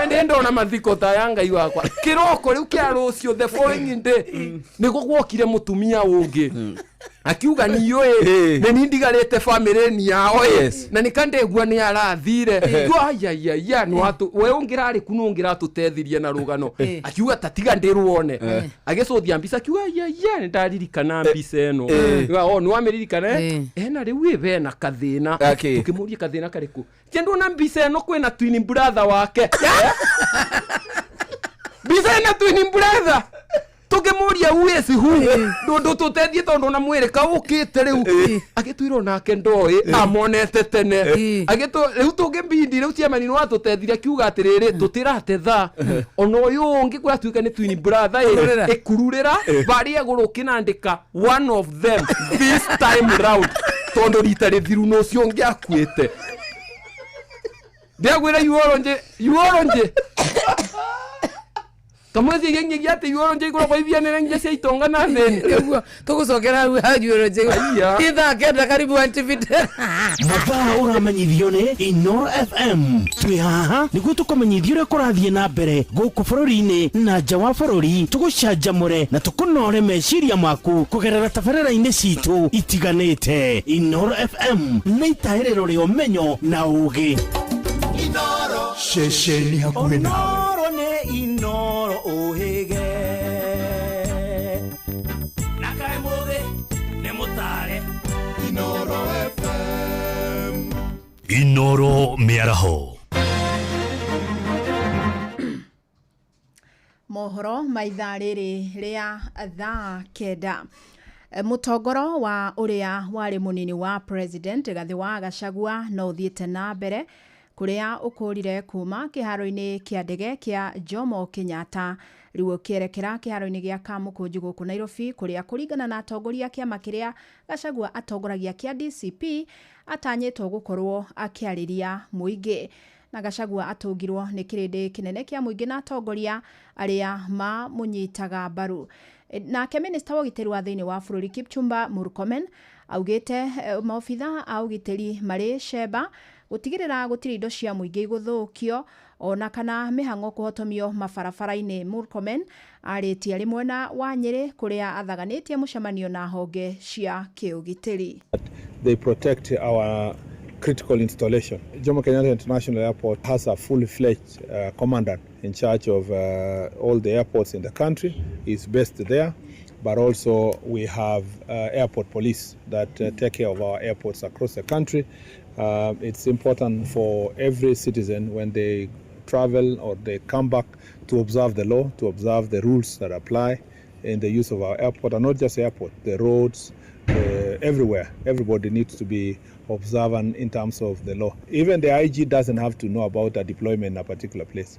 nĩ ndona mathiko ta ya ngai wakwa kiroko rĩu kĩa rũciũ the following day nĩguo gwokire mũtumia ũngĩ akiuga niũĩ nĩ ndigarĩte family yao na nikandegua nĩ arathire ayayaya we ũngĩrarĩ kuno ũngĩratũtethirie na rũgano akiuga tatiga ndĩruone agĩcũthia mbica akiuga ayaya nĩ ndaririkana mbica ĩno nĩ wameririkana na rĩu bena kathĩna ũkĩmũria kathĩna karĩkũ kĩndũ na mbica ĩno kwĩna twin brother wake mbica ĩna twin brother tũkĩmũria uesi hu ndũ tũtethie tondũ na mwĩrĩ kaũkĩte rĩu agĩtwirwo nake ndoĩ amonete tene rĩu tũngĩmbindi rĩu ciamani nĩ watũtethire akiuga atĩrĩrĩ tũtĩratetha ona ũyũ ũngĩ kwatuĩka nĩ twin brother ĩkururĩra barĩa gũrũ kĩnandĩka one of them this time round tondũ rita rĩthiru no ũcio ũngĩ akuĩte ndĩagwĩra yuoro nje kamwezi yenye yate yuoro nje igũrũ kwa ivia nje cia itonga na thĩni ũguo tũgũcokera hau yuoro nje ithaa kenda karibu antivite mathaa ũramenyithio nĩ Inoro FM twĩ haha nĩguo tũkũmenyithia ũrĩa kũrathiĩ na mbere gũkũ bũrũri-inĩ na nja wa bũrũri tũgũcanjamũre na tũkũnore meciria maku kũgerera tabarĩra-inĩ citũ itiganĩte Inoro FM nĩ itaĩrĩro rĩa ũmenyo na ũũgĩ Inoro ceceni hakuhĩ nawe Inoro ohege Nakai mothe ne motare Inoro FM Inoro miaraho mohoro maithaa rĩrĩ rĩa thaa kenda mũtongoro wa ũrĩa warĩ mũnini wa president Rigathi wa Gachagua no ũthiĩte na mbere kuria ukurire kuma kiharo-ini kia ndege kia Jomo Kenyatta riu kierekera kiharo-ini gia Kamukunji guku Nairobi kuria kuringana na atongoria kiama kiria Gachagua atongoragia kia DCP atanyitwo gukorwo akiariria muingi na Gachagua atungirwo ni kirindi kinene kia muingi na atongoria aria ma munyitaga mbaru nake minister wa ugiteri wa thiini wa bururi Kipchumba Murkomen augite maofitha a ugiteri mari Sheba gutigirira gutiri indo cia muingi guthukio ona kana mihango kuhotomio mabarabara-ini. Murkomen aritie rimwe na wa Nyeri kuria athaganitie mucemanio na honge cia kiugiteri. They protect our critical installation. Jomo Kenyatta International Airport has a fully-fledged commandant in charge of all the airports in the country. He's based there. But also we have airport police that take care of our airports across the country. It's important for every citizen when they travel or they come back to observe the law, to observe the rules that apply in the use of our airport, and not just airport, the roads, everywhere. Everybody needs to be observant in terms of the law. Even the IG doesn't have to know about a deployment in a particular place.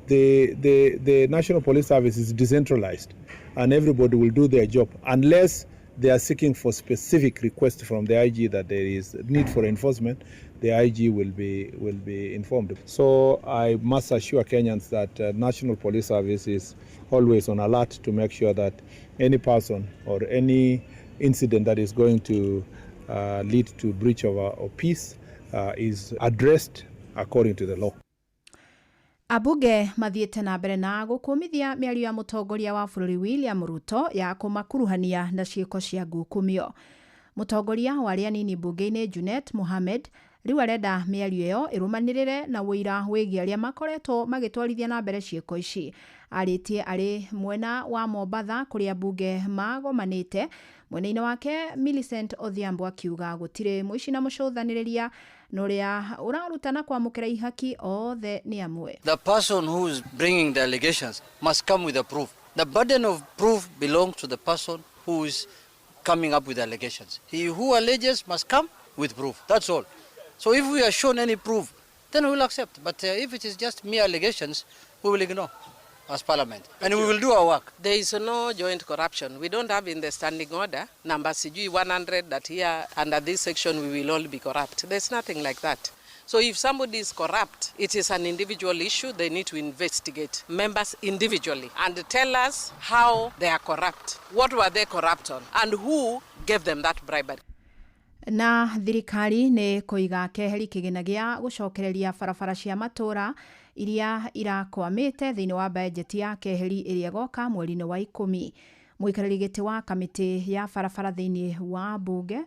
The National Police Service is decentralized, and everybody will do their job unless they are seeking for specific requests from the IG that there is need for enforcement. The IG will be informed. So I must assure Kenyans that National Police Service is always on alert to make sure that any person or any incident that is going to lead to breach of peace is addressed according to the law. Abunge mathiete na mbere na gukumithia miario ya mutongoria wa bururi William Ruto ya kumakuruhania na ciiko cia ngukumio. Mutongoria wa aria nini bunge-ini Junet Mohamed riu arenda miario iyo irumanirire na wira wigi aria makoretwo magitwarithia na mbere ciiko ici. Aritie ari mwena wa Mombatha kuria bunge magomanite. Mwena-ini wake Millicent Odhiambo akiuga gutire muici na mucuthaniriria noria urarutana kwamukira ihaki othe ni amwe. The person who is bringing the allegations must come with a proof. The burden of proof belongs to the person who is coming up with allegations. He who alleges must come with proof. That's all. So if we are shown any proof, then we will accept. But if it is just mere allegations, we will ignore as Parliament. And we will do our work. There is no joint corruption. We don't have in the standing order number CG 100 that here under this section we will all be corrupt. There's nothing like that. So if somebody is corrupt, it is an individual issue. They need to investigate members individually and tell us how they are corrupt. What were they corrupt on? And who gave them that bribery? Na thirikari ni kuiga keheri kigina gia gucokereria barabara cia matura iria irakwamite thiini wa bajeti ya keheri iria goka mweri-ini wa 10. Muikariri giti wa kamiti ya barabara thiini wa bunge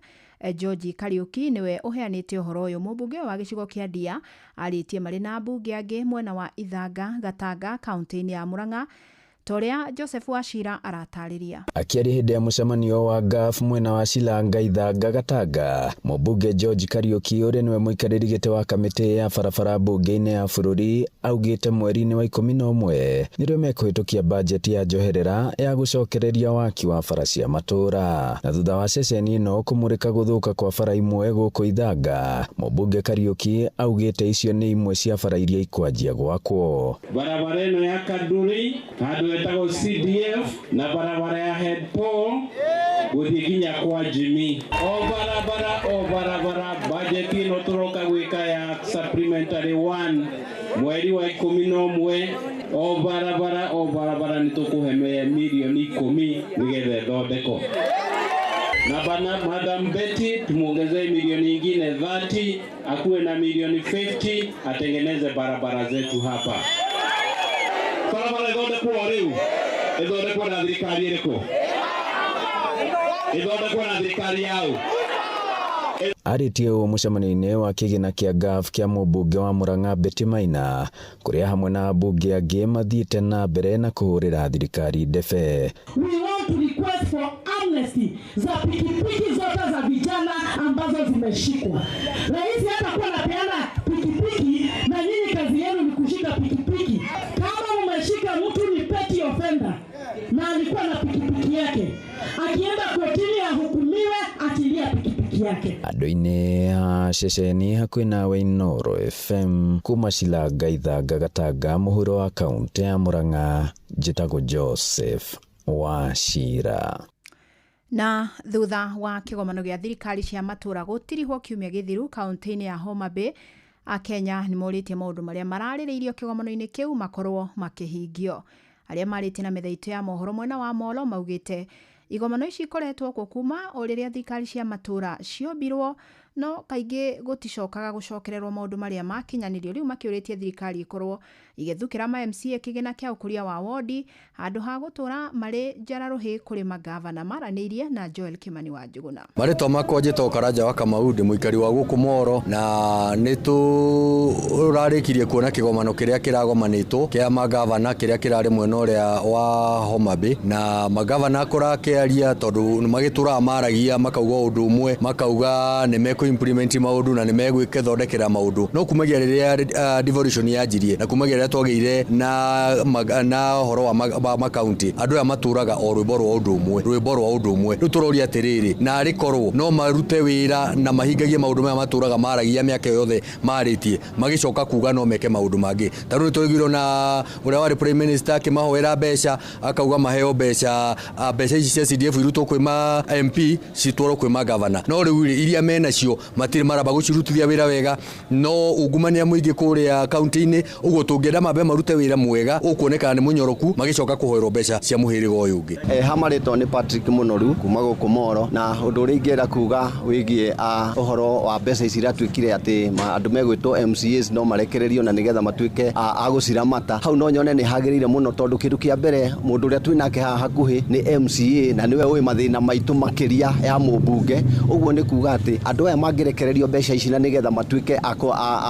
George Kariuki niwe uheanite uhoro uyu mubunge wa gicigo kia Ndia aritie mari na bunge angi mwena wa Ithanga Gatanga kaunti-ini ya Murang'a toria Joseph Wachira aratariria. Akiari hinde ya mucemanio wa GAF mwena wa Silanga Ithanga Gatanga, mubunge George Kariuki uri niwe muikariri giti wa kamiti ya barabara bunge-ini ya bururi augite mweri-ini wa 11 nirio mekuhitukia bajeti ya njoherera ya gucokereria waki wa bara cia matura. Na thutha wa ceceni ino kumurika guthuka kwa bara imwe guku Ithanga, mubunge Kariuki augite icio ni imwe cia bara iria ikwanjia gwakwo. Barabara ino ya Kaduri hadu etago CDF na barabara ya Head Pole guthiginya kwa Jimmy. O barabara budget ino turoka gwika ya supplementary 1 mweri wa 11. O barabara nitukuhemea milioni 10 nigethe thondeko. Na bana Madam Betty tumuongezee milioni nyingine 30 akuwe na milioni 50 atengeneze barabara zetu hapa. Barabara ithondekwo riu ithondekwo na thirikari iriko ithondekwo na thirikari yao. Aritie uo mucemanio-ini wa kigina kia GAF kia mubunge wa Murang'a Betty Maina kuria hamwe na bunge angi mathiite na mbere na kuhurira thirikari ndebe. We want to request for amnesty za pikipiki zote za vijana ambazo zimeshikwa. Rais hatakuwa anapeana pikipiki na nyinyi kazi yenu ni kushika pikipiki. Kama umeshika mtu ni petty offender na alikuwa na pikipiki yake, akienda kotini ahukumiwe, atilia pikipiki yake. Andu-ini ha ceceni hakuhi nawe Inoro FM kuma Silanga Ithanga Gatanga muhuro wa kaunti ya Murang'a, njitagwo Joseph Wachira. Na thutha wa kigomano gia thirikari cia matura gutirihwo kiumia githiru kaunti-ini ya Homa Bay, Akenya ni moritie maundu maria maraririirio kigomano-ini kiu makorwo makihingio. Aria marite na methaito ya mohoro mwena wa Molo maugite igomano ici ikoretwo kuma o riria thirikari cia matura ciombirwo, no kaingi guticokaga gucokererwo maundu maria makinyanirio. Riu makiuritie thirikari ikorwo igithukira ma MCA kigina kia ukuria wa wodi handu ha gutura mari njararuhi kuri magavana. Maranirie na Joel Kimani wa Njuguna. Marito makwa njito Karanja wa Kamau ndi muikari wa guku Moro, na niturarikirie kuona kigomano kiria kiragomanitwo kia magavana kiria kirari mwena uria wa Homa Bay, na magavana kurakiaria tondu magitura maragia makauga undu umwe, makauga nimeku implement maundu na nimegwike thondekera maundu. No kumagia riria devolution yanjirie na kumagia riria twageire na horo wa makaunti andu ya maturaga o rwimbo rwa undu umwe riu turoria atiriri na arikorwo no marute wira na mahingagie maundu maya maturaga maragia miaka yothe maritie magicoka kuga no meke maundu mangi. Taru turigiro na uria wari prime minister akimahoera mbeca akauga maheo mbeca ici cia CDF iruto kwima MP citwaro kwima governor no riu iria mena cio matire maraba gucirutithia wira wega no ungumania muingi kuria county-ini ugo tungienda mabe marute wira mwega ukuoneka ni munyoroku magicoka kuhoerwo mbeca cia muhiriga uyu ungi hamaritwo ni Patrick Munoru kuma guku Moro na undu uri ingienda kuga wigie uhoro wa mbeca ici iratwikire ati andu megwitwo MCAs no marekererio na nigetha matwike aguciramata hau no nyone ni hagirire muno tondu kindu kia mbere mundu uria twinake hakuhi ni MCA na niwe ui mathina maitu makiria ya mubunge uguo ni kuga ati andu aya mangirekererio mbeca ici na nigetha matwike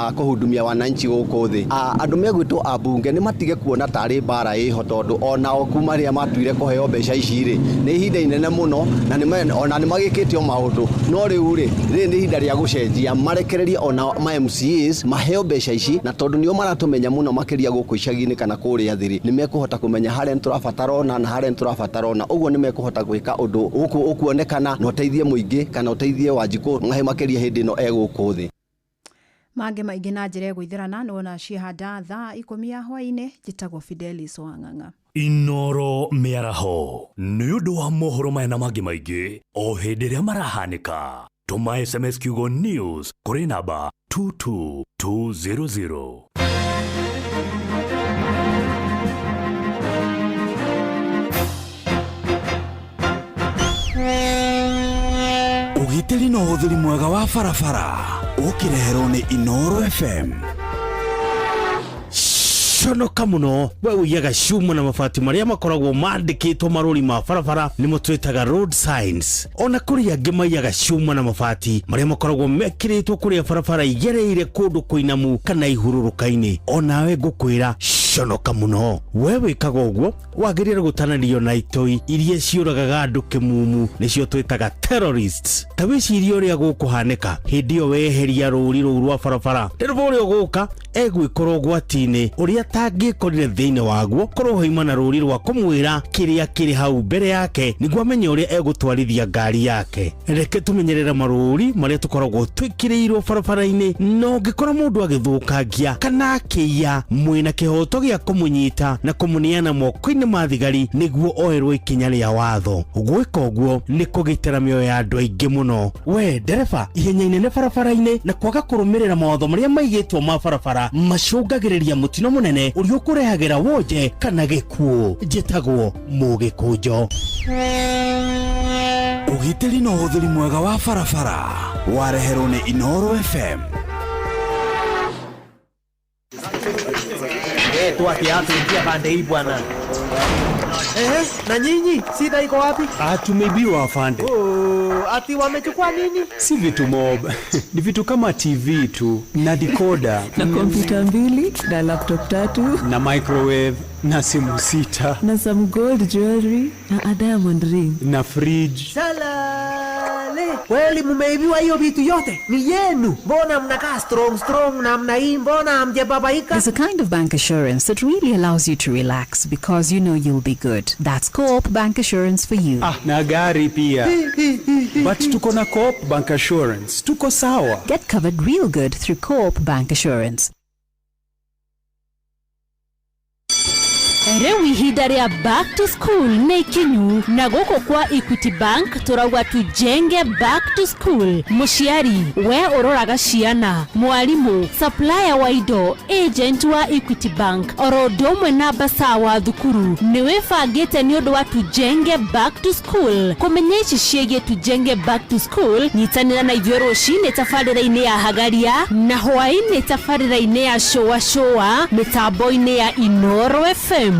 akuhudumia wananchi guku thi andu megwitwo abunge ni matige kuona tari bara iho tondu ona okuma ria matuire kuheo mbeca ici ri ni ihinda inene muno na ona ni magikitio maundu no riu ri ni ihinda ria gucenjia marekererie ona ma MCAs maheo mbeca ici na tondu nio maratumenya muno makiria guku icagi-ini kana kuria thiri ni mekuhota kumenya haria turabatarona na haria turabatarona uguo ni mekuhota gwika undu ukuonekana no teithie muingi kana uteithie Wanjiku ngahe makiria hindi no eguku thi mange maingi na njire gwithirana nona ciehanda thaa 10 hwaini jitagwo Fidelis Wang'ang'a Inoro miaraho ni undu wa mohoro maya na mangi maingi o hindi ria marahanika tuma SMS kiugo news kuri namba 22200 Ugitiri no uthuri mwega wa farafara ukireherwo ni Inoro FM. Shonoka muno we uyaga shumo na mafati maria makoragwo mandikitwo maruri ma farafara nimo twitaga road signs ona kuri angi mayaga shumo na mafati maria makoragwo mekiritwo kuri farafara igereire kundu kuinamu kana ihururukaini ona we gukwira shonoka muno we wikaga uguo wagirira gutananio na itoi iria ciuragaga andu kimumu nicio twitaga terrorists tawiciria uria gukuhanika hindi yo weheria ruri rwa farafara ndirwo uria guka egwikorwo gwatini uria tangikorire thiine waguo korwo hoimana ruri rwa kumwira kiria kiri hau mbere yake niguo amenye uria egutwarithia ngari yake reke tumenyerera maruri maria tukoragwo twikirirwo farafara-ini no ngikora mundu agithukangia kana kiya mwina kihoto gia kumunyita na kumuniana moko-ini ma thigari niguo oerwo ikinya ria watho gwika uguo ni kugitira mioyo ya andu aingi muno we ndereba ihenya inene farafara-ini na kwaga kurumirira mawatho maria maigitwo ma farafara macungagiriria mutino munene uria ukurehagira wonje kana gikuo njitagwo mugikunjo ugitiri no uthuri mwega wa farafara wareherwo ni Inoro FM. Tuingia pande hii bwana. Na nyinyi sida iko wapi? Tumeibiwa afande. Ati wamechukua nini? Si vitu mob. Ni vitu kama TV tu na decoder na kompyuta 2 na laptop 3 na microwave na simu 6 na some gold jewelry na a diamond ring na fridge. Salale. Kweli mumeibiwa hiyo vitu yote? Ni yenu. Mbona mnakaa strong na mna hii mbona hamjababaika? There's a kind of bank assurance that really allows you to relax because you know you'll be good. That's Coop Bank Assurance for you. Na gari pia. But tuko na Coop Bank Assurance. Tuko sawa. Get covered real good through Coop Bank Assurance. Rewi ihinda ria back to school ni kinyu na goko kwa Equity Bank turauga tujenge back to school. Muciari we uroraga ciana, mwalimu, supplier wa indo, agent wa Equity Bank oro domwe na basa wa thukuru ni wifangite ni undu wa tujenge back to school. Kumenyesha ciege tujenge back to school nyitanira na ithio rucini tafarira-ini ya Hagaria na hwaini tafarira-ini ya showa mitambo-ini ya Inoro FM.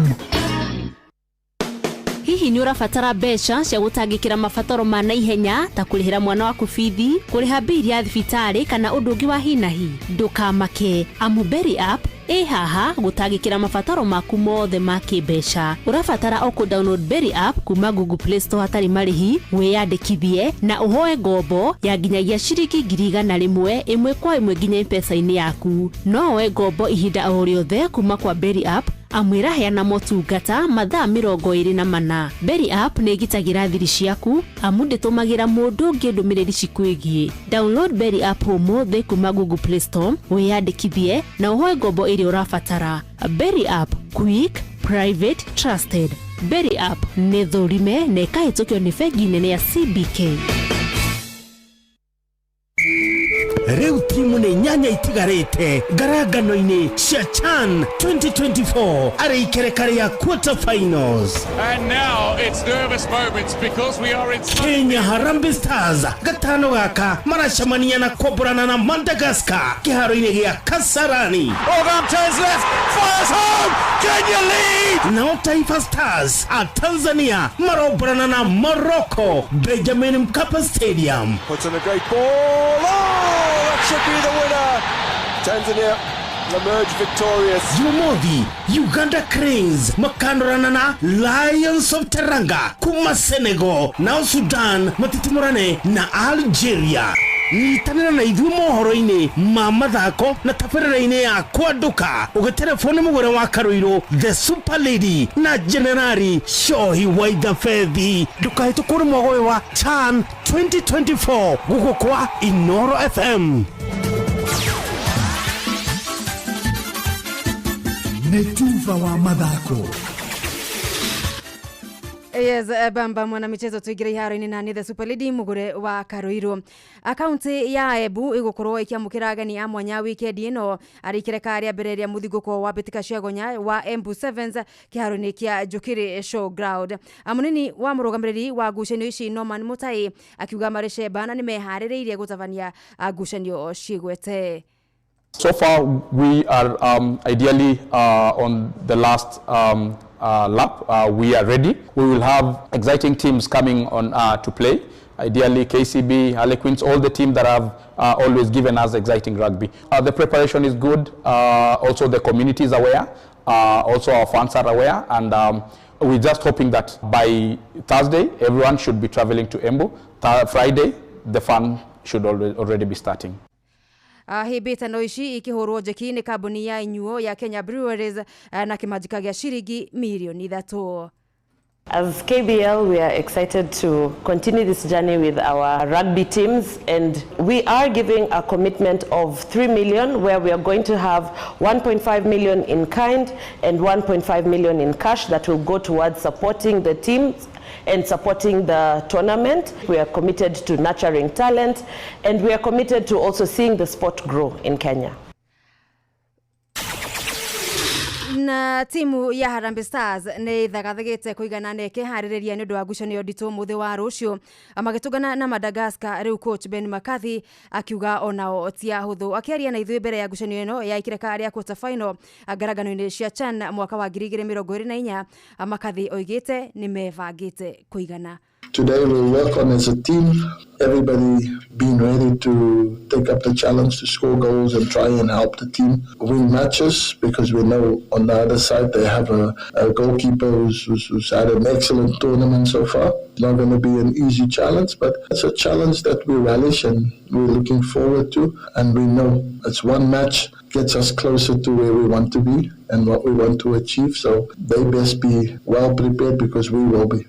Hihi ni urabatara mbeca cia gutangikira mabataro ma naihenya ta kurihira mwana waku bithi, kuriha bili ya thibitari kana undu ungi wa hinahi? Ndukamake, Amuberi app haha gutangikira mabataro maku mothe ma kimbeca. Urabatara o ku download Berry app kuma Google Play Store hatari marihi, wiyandikithie na uhoe ngombo ya nginyagia ciringi 100 imwe kwa imwe nginya M-Pesa-ini yaku. No we ngombo ihinda o riothe kuma kwa Berry app amwira heana motungata mathaa 24. Berry app ni gitagira thiri ciaku amu nditumagira mundu ungi ndumiriri cikwigie. Download Berry app umuthi kuma Google Play Store, wiyandikithie na uhoe ngombo iria urabatara. Berry app, quick, private, trusted. Berry App nĩ thũrime na ĩkahĩtũkio nĩ bengi nene ya CBK. Rĩu timu nĩ nyanya itigarĩte ngarangano-inĩ cia CHAN 2024 arĩ ikereka rĩa quarter finals. And now it's nervous moments because we are in Kenya Harambee Stars gatano gaka maracemania na kũmbũrana na Madagascar kĩharo-inĩ gĩa Kasarani. Ogam turns left, fires home, Kenya lead! Nao Taifa Stars a Tanzania marombũrana na Morocco, Benjamin Mkapa Stadium. Puts in a great ball, that should be the winner. Tanzania emerge victorious. Jumamosi, Uganda Cranes makandorana na Lions of Teranga kuma Senegal. Nao Sudan matitimurane na Algeria. Nitanena na ithuĩ mohoro-inĩ ma mathako na tabarĩra-inĩ ya kwanduka ũgĩterefoni mũgũre wa Karuiro the Super Lady na Generali Shohi Waitha Fethi. Ndũkahĩtũkũre mwago ũyũ wa CHAN 2024 gũkũ kwa Inoro FM. Netuva wa mathako. Yes, bamba mwana michezo tuigire iharo-inĩ na the Super Lady mugure wa Karuiro. Akaunti ya Ebu igukorwo ikiamukira ageni a mwanya weekend ino arikire karia bereria muthiguko wa Betika Shagonya wa Embu Sevens kiharo-inĩ kia Jukiri Showground. Amunini wa murugamiriri wa ngucanio ici Norman Mutai akiuga marishe bana ni meharĩrĩirie gũtabania ngucanio cigwete. So far we are ideally on the last lap. We are ready. We will have exciting teams coming on to play. Ideally KCB, Harlequins, all the teams that have always given us exciting rugby. The preparation is good. Also the community is aware. Also our fans are aware. And we're just hoping that by Thursday, everyone should be traveling to Embu. Friday, the fun should already be starting. Hibitano ici ikihurwo jeki ni kambuni ya inyuo ya Kenya Breweries na kimajika gya shiringi milioni 3. As KBL, we are excited to continue this journey with our rugby teams, and we are giving a commitment of 3 million, where we are going to have 1.5 million in kind and 1.5 million in cash that will go towards supporting the teams and supporting the tournament. We are committed to nurturing talent, and we are committed to also seeing the sport grow in Kenya. Na timu ya Harambee Stars ni thagathagite kuigana neke harĩrĩria nĩ ũndũ wa ngucanio nditũ mũthĩ wa rũciũ magĩtũngana na Madagascar. Rĩu coach Ben McCarthy akiuga onao tia hũthũ akĩaria na ithuĩ mbere ya ngucanio ĩno ya ikireka rĩa quarter final ngaragano-inĩ cia CHAN mwaka wa 2024. McCarthy oigĩte nĩ mebangĩte kuigana. Today we'll work on as a team, everybody being ready to take up the challenge to score goals and try and help the team win matches, because we know on the other side they have a goalkeeper who's had an excellent tournament so far. It's not going to be an easy challenge, but it's a challenge that we relish and we're looking forward to, and we know it's one match gets us closer to where we want to be and what we want to achieve, so they best be well prepared because we will be.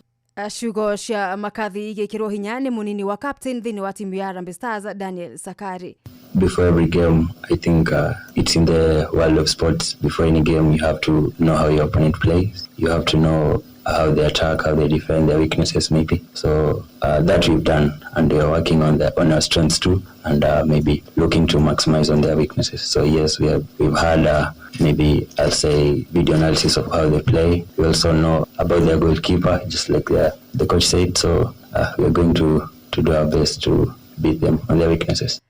Shugo cia McCarthy igĩkĩrwo hinya nĩ munini wa captain thĩinĩ wa timu ya Harambee Stars Daniel Sakari. Before every game, I think it's in the world of sports. Before any game, you have to know how your opponent plays. You have to know how they attack, how they defend, their weaknesses maybe. So that we've done, and we are working on our strengths too, and maybe looking to maximize on their weaknesses. So yes, we've had maybe I'll say video analysis of how they play. We also know about their goalkeeper, just like the coach said. So we're going to do our best to beat them on their weaknesses.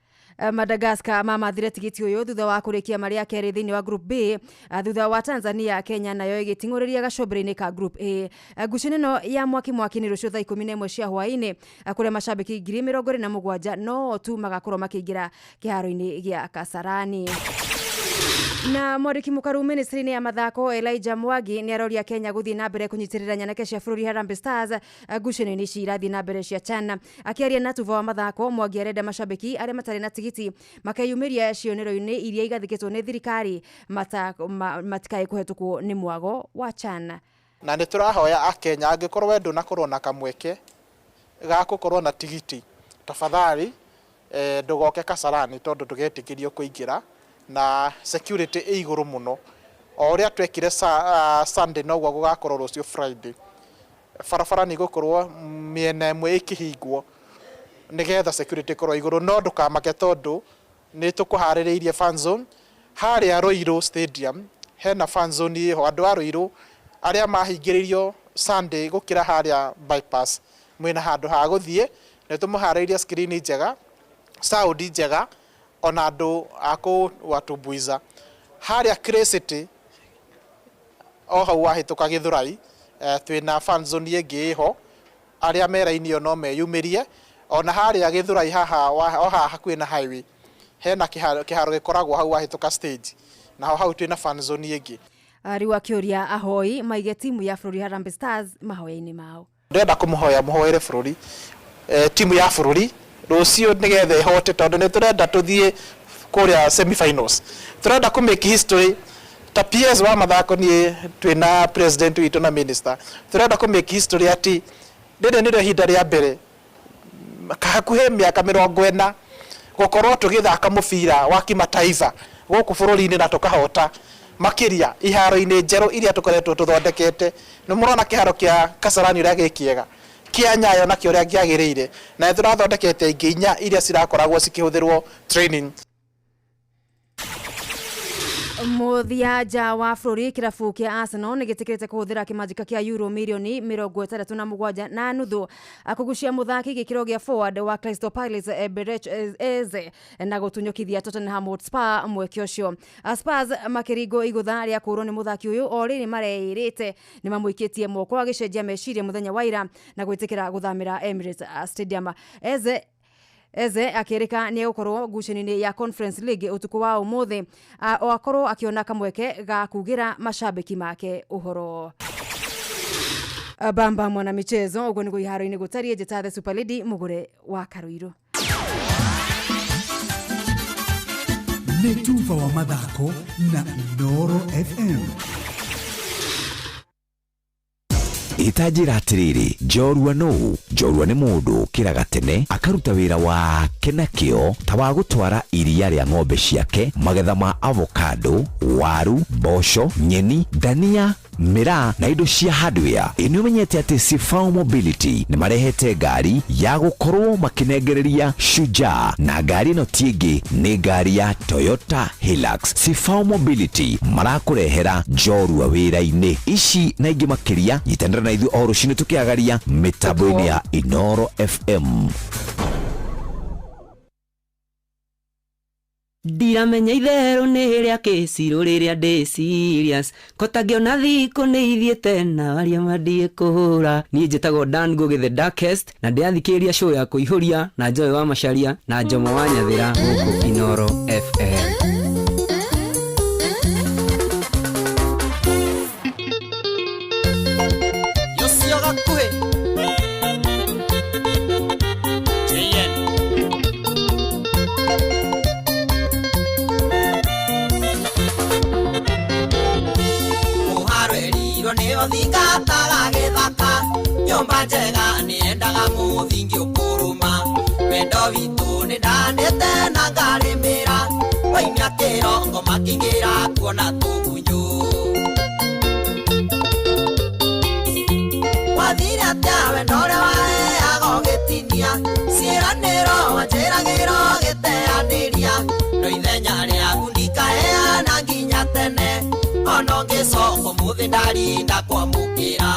Madagascar mamathire tigiti uyu thutha wa kurikia mari ya keri thini wa group B thutha wa Tanzania Kenya nayo igitinguriria gacobere-ini ka group A. Ngucanio ya mwaki ni rucio thaa 11 cia hwaini kuria mashabiki 27,000 no tu magakorwo makiingira kiharo-ini gia Kasarani. Na Mwariki Mukaru ministry-inĩ ya mathako Elijah Mwangi ni aroria Kenya guthii na mbere kunyitirira nyanake cia bũrũri Harambee Stars ngucanio-inĩ cirathi na mbere cia CHAN. Akiaria na tuva wa mathako Mwangi arenda mashabiki aria matari na tigiti makeyumiria cionero-inĩ iria igathikĩtwo nĩ thirikari matikae kuhetũkwo nĩ mwago wa CHAN. Na nĩ tũrahoya Akenya angĩkorwo wendo na korwo na kamweke ga gũkorwo na tigiti tafadhali ndugoke Kasarani tondu ndũgetĩkĩrio kũingĩra na security iguru muno. O uria twekire Sunday no gwa gugakorwo rucio Friday. barabara nĩ gũkorwo mĩena ĩmwe ĩkĩhingwo nĩgetha security korwo igũrũ, no ndũkamake tondũ nĩ tũkũharĩrĩirie fan zone harĩa Ruiru Stadium. Hena fan zone ĩho, andũ a Ruiru arĩa mahingĩrĩirio Sunday gũkĩra harĩa bypass mwĩna handũ ha gũthiĩ, nĩ tũmũharĩirie screen njega, sound njega, ona andũ akũ watumbuiza harĩa Crescent o hau wahĩtũka Gĩthũrai. Twĩna fan zone ĩngĩ ĩho, arĩa merainio no meyumĩrie, ona harĩa Gĩthũrai haha o haha hakuhĩ na highway hena kĩharo gĩkoragwo hau wahĩtũka stage, na hau twĩna fan zone ĩngĩ. Rĩu akĩũria ahoi maige timu ya bũrũri Harambee Stars mahoya-inĩ mao. Ndĩrenda kũmũhoya mũhoere bũrũri timu ya bũrũri rũciũ nĩgetha ĩhote, tondũ nĩ tũrenda tũthiĩ kũrĩa semi-finals. Tũrenda kũmake history ta PS wa mathako niĩ twĩna president witũ na minister. Tũrenda kũmake history ati rĩrĩ nĩrĩo ihinda rĩa mbere hakuhĩ mĩaka 40 gũkorwo tũgĩthaka mũbira wa kimataifa gũkũ bũrũri-inĩ na tũkahota makĩria iharo-inĩ njerũ iria tũkoretwo tũthondekete. Nĩ mũrona kĩharo kĩa Kasarani ũrĩa gĩkĩega, kĩa Nyayo nakĩo ũrĩa kĩagĩrĩire, na tũrathondekete ingĩ 4 iria cirakoragwo cikĩhũthĩrwo training. Mũthia wa bũrũri kĩrabu kĩa Arsenal nĩ gĩtĩkĩrĩte kũhũthĩra kĩmanjĩka kĩa euro mirioni 67 kũgucia mũthaki gĩkĩro gĩa forward wa Crystal Palace Berech Eze na gũtunyũkithia Tottenham Hotspur mweke ũcio. Spurs makĩringo igũtha rĩa kũrwo nĩ mũthaki ũyũ o rĩrĩ mareĩrĩte nĩ mamũikĩtie moko agĩcenjia meciria mũthenya wa ira na gwĩtĩkĩra gũthamĩra Emirates Stadium. Eze akĩrĩka nĩ gũkorwo ngucanio-inĩ ya Conference League ũtukũ wa ũmũthĩ, o akorwo akĩona kamweke ga kugĩra mashabiki make ũhoro. Bamba mwana michezo ũguo nĩguo iharo-inĩ gũtariĩ njĩta the Super Lady mũgũre wa Karuiro. Nĩ tufa wa mathako na Inooro FM. Itajira atiriri, Njorua no, Njorua nĩ mũndũ kĩraga tene akaruta wĩra wake na kĩo ta wa gũtwara iria rĩa ng'ombe ciake, magetha ma avocado, waru, mboco, nyeni, dania, mĩraa na indo cia hardware. Nĩ ũmenyete atĩ Sifao Mobility nĩ marehete ngari ya gũkorwo makinengereria Shujaa, na ngari ĩno ti ĩngĩ nĩ ngari ya Toyota Hilux. Sifao Mobility marakũrehera Njorua wĩra-inĩ ici na ingĩ makĩria. Nyitana na ithuĩ o rũciinĩ tũkĩagaria mĩtambo-inĩ ya Inooro FM. Ndiramenya itherũ nĩ rĩa kĩcirũ rĩrĩa ndĩ serious, kotangĩona thikũ nĩ ithiĩte na aria mandie kũhũra. Niĩ njĩtagwo Dan Ngugi the Darkest na ndĩathikĩrĩria show ya kũihũria na Njoe wa Macharia na Njomo wa Nyathĩra gũkũ Inooro FM. Thingataga gĩthaka nyũmba njega nĩendaga mũthingi ũkũrũma, wendo witũ nĩ ndanĩte na ngarĩmĩra, waimia kĩrongo makĩngĩra kuona tũgunyũ. Wathire atĩa wendo ũrĩa waheaga ũgĩtinia, ciĩranĩro wanjĩragĩro gĩteanĩria, no ithenya rĩaku ndikaheana nginya tene, ono ngĩcoka mũthĩ ndarinda kwamũkĩra.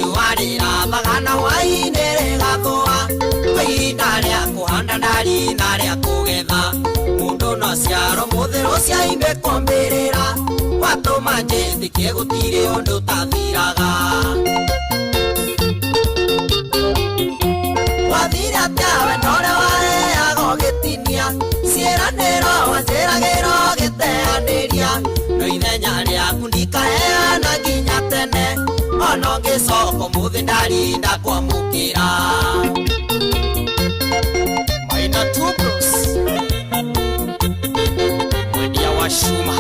Iwarĩra magana wainĩ rĩgathũa, ihinda rĩa kũhanda ndari na rĩa kũgetha, mũndũ no ciaro mũthĩrũ ciaimbe kwambĩrĩra, watũma njĩtĩkie gũtirĩ ũndũ tathiraga. Wathire atĩa wendo ũrĩa waheaga ũgĩtinia, ciĩranĩro wanjĩragĩro gĩteanĩria, no ithenya rĩaku ndikaheana nginya tene, ono ngĩcoka mũthĩ ndarinda kwamũkĩra. Maina Tubros mwendia wa Shuma.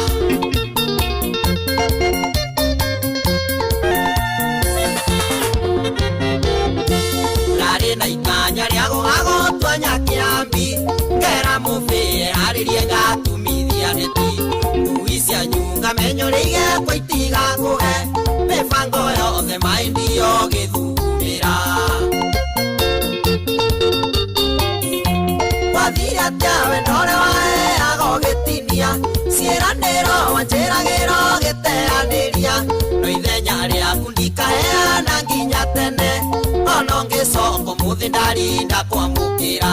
ngĩcoka mũthĩ ndarinda kwamũkĩra.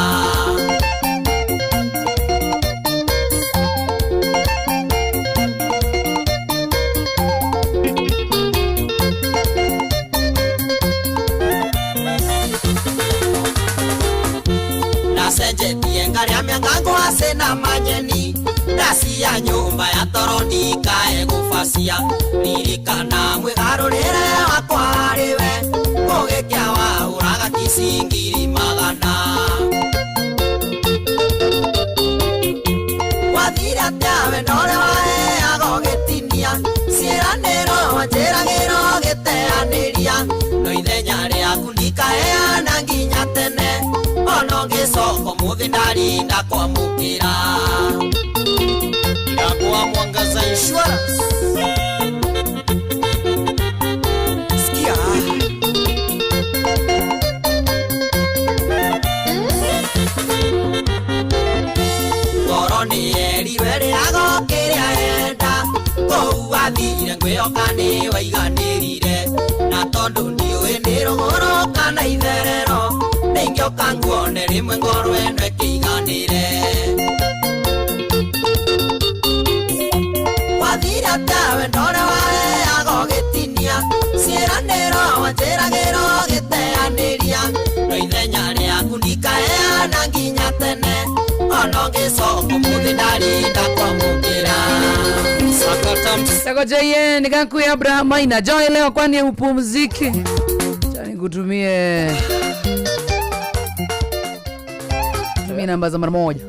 Nacenjetie ngarĩa mĩangangũ hase na manyeni, ndacia nyũmba ya toro ndikae gũbacia, ririkana mwĩgarũrĩre wakwa harĩwe, mũgĩkĩa wahũraga kicingiri magana. Wathire atĩa we ndore waheaga ũgĩtinia, ciĩranĩro wanjĩragĩra ũgĩteanĩria, no ithenya rĩaku ndikaheana nginya tene, ono ngĩcoka mũthĩ ndarinda kwamũkĩra. Irakuwa Mwangaza Insurance. Sikia. Ngoro nĩ eriwe rĩago kĩrĩa enda, kũu wathire ngwĩoka nĩ waiganĩrire, na tondũ ndiũĩ nĩ rũgũrũ kana itherero, nĩingĩoka nguone rĩmwe ngoro ĩno ĩkĩiganĩre. Wathire atĩa ndore waheaga ũgĩtinia, ciĩranĩro wanjĩragĩra ũgĩteanĩria, no ithenya rĩaku ndikaheana nginya tene, ono ngĩcoka mũthĩ ndarinda kwamũkĩra. Tagoje nikakuya Abraham Maina Joy leo kwani upumzike. Chani kutumie namba za mara moja.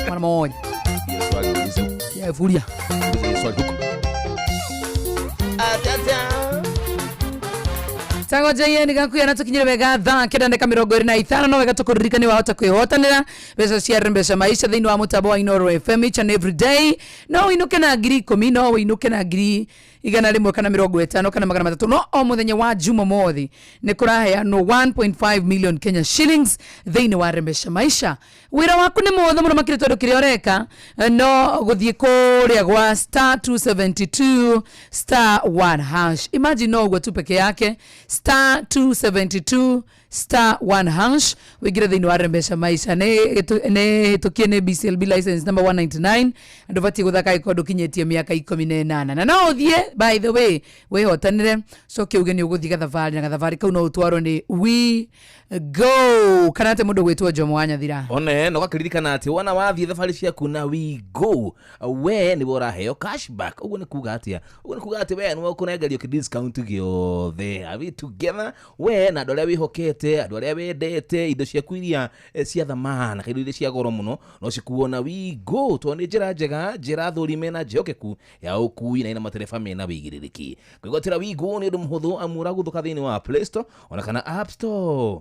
Mara moja. Ya furia. Tagoje nikakuya natukinyire wega thaa kenda ndeka 25 no wega tukuririkani wahota kwihotanira beca cia Rembesha Maisha thiini wa mutambo wa Inoro FM each and every day. No inuke na ngiri 10 no inuke na ngiri 100 kana 50 kana 300 no o muthenya wa Jumamothi ni kuraheanwo 1.5 million Kenya shillings thiini wa Rembesha Maisha. Wira waku ni mothe muno makire tondu kiria ureka no guthie kuria gwa *272 *1#. Imagine no gwa tu peke yake *272 *1#. Wigira thiini wa Rembesha Maisha ne tukiene BCLB license number 199 ando vati guthaka ikondo kinyetie miaka 18 na no uthie by the way we hotanire so kiuge ni uguthie gathavari na gathavari kau no utwaro ni we go kanate mundu gwitwo Jomo Wanyathira one no gakiririkana ati wana wathie thavari ciaku na we go we ni bora heo cashback ugu ni kuga atia we no kunengerio ki discount giothe avi together we na ndore wihokete andu aria wendete indo ciaku iria cia thamana kaindo iria cia goro muno no cikuona we go to ni njira njega njira thurime na njokeku ya ukui na ina matereba mena wigiririki kwigotera we go ni undu muhuthu amura guthuka thiini wa Play Store ona kana App Store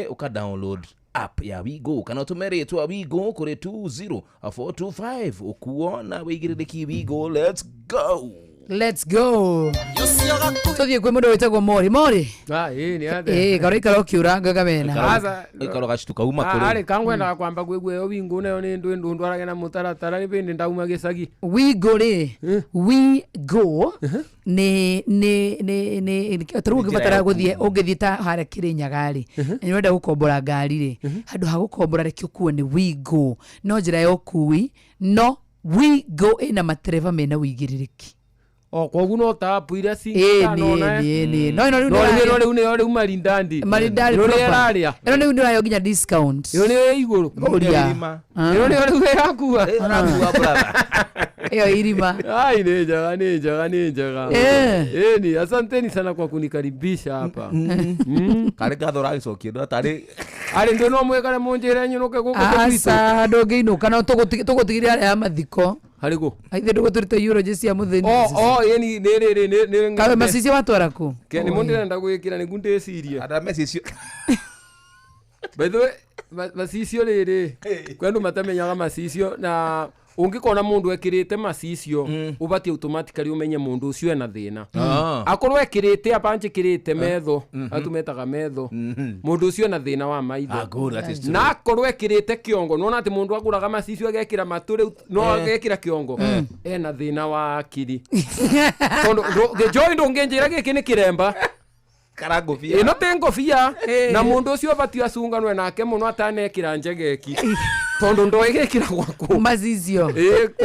uka download app ya we go kana utumere tu we go kuri 20425 ukuona wigiririki we go. Let's go so thie kwe mundu wetagwo Mori ni ade karika kiuranga gamena ikaro gashituka uma kuri ari kangwenda kwamba gwegwe yo wingu nayo ni ndu arage na mutaratara ni bindi ndauma gicagi we go ni turu gibatara guthie ungithie ta hare Kirinyaga ni wenda gukombora ngari ri handu ha gukombora reki ukuo ni we go no njira yo kui no we go ina matereva mena wigiririki kogu no tapu iria cingana no no marindandi proper eno ni ndio ayo ginya discount yo ni iguru irima yo ni yakua brother eyo irima ni jaga ni asanteni sana kwa kunikaribisha hapa kale gathora gicokio ndo atari ari ndo no mwekare monjere nyunuke guko asa ndogino kana tugutigire ya mathiko harigo aithe nduguturite euro jesi ya mutheni yani ne kawe masisi watwara ku ke ni mundu nenda gwikira ni gunde siria ada mesisi by the way masisio riri kwendu matamenyaga masisio na ungikona mundu ekirite macicio ubati automatically umenye mundu ucio ena thina akorwo ekirite apanje kirite metho atumetaga metho mundu ucio ena thina wa maitho na akorwo ekirite kiongo nona ati mundu aguraga macicio agekira mature no agekira kiongo ena thina wa akiri tondo the joint ungenjira giki ni kiremba Karangofia. Ino te ngofia na mundu ucio abatio acunganwe nake muno atanekira njegeki. Tondu ndoigekira gwaku. Mazicio.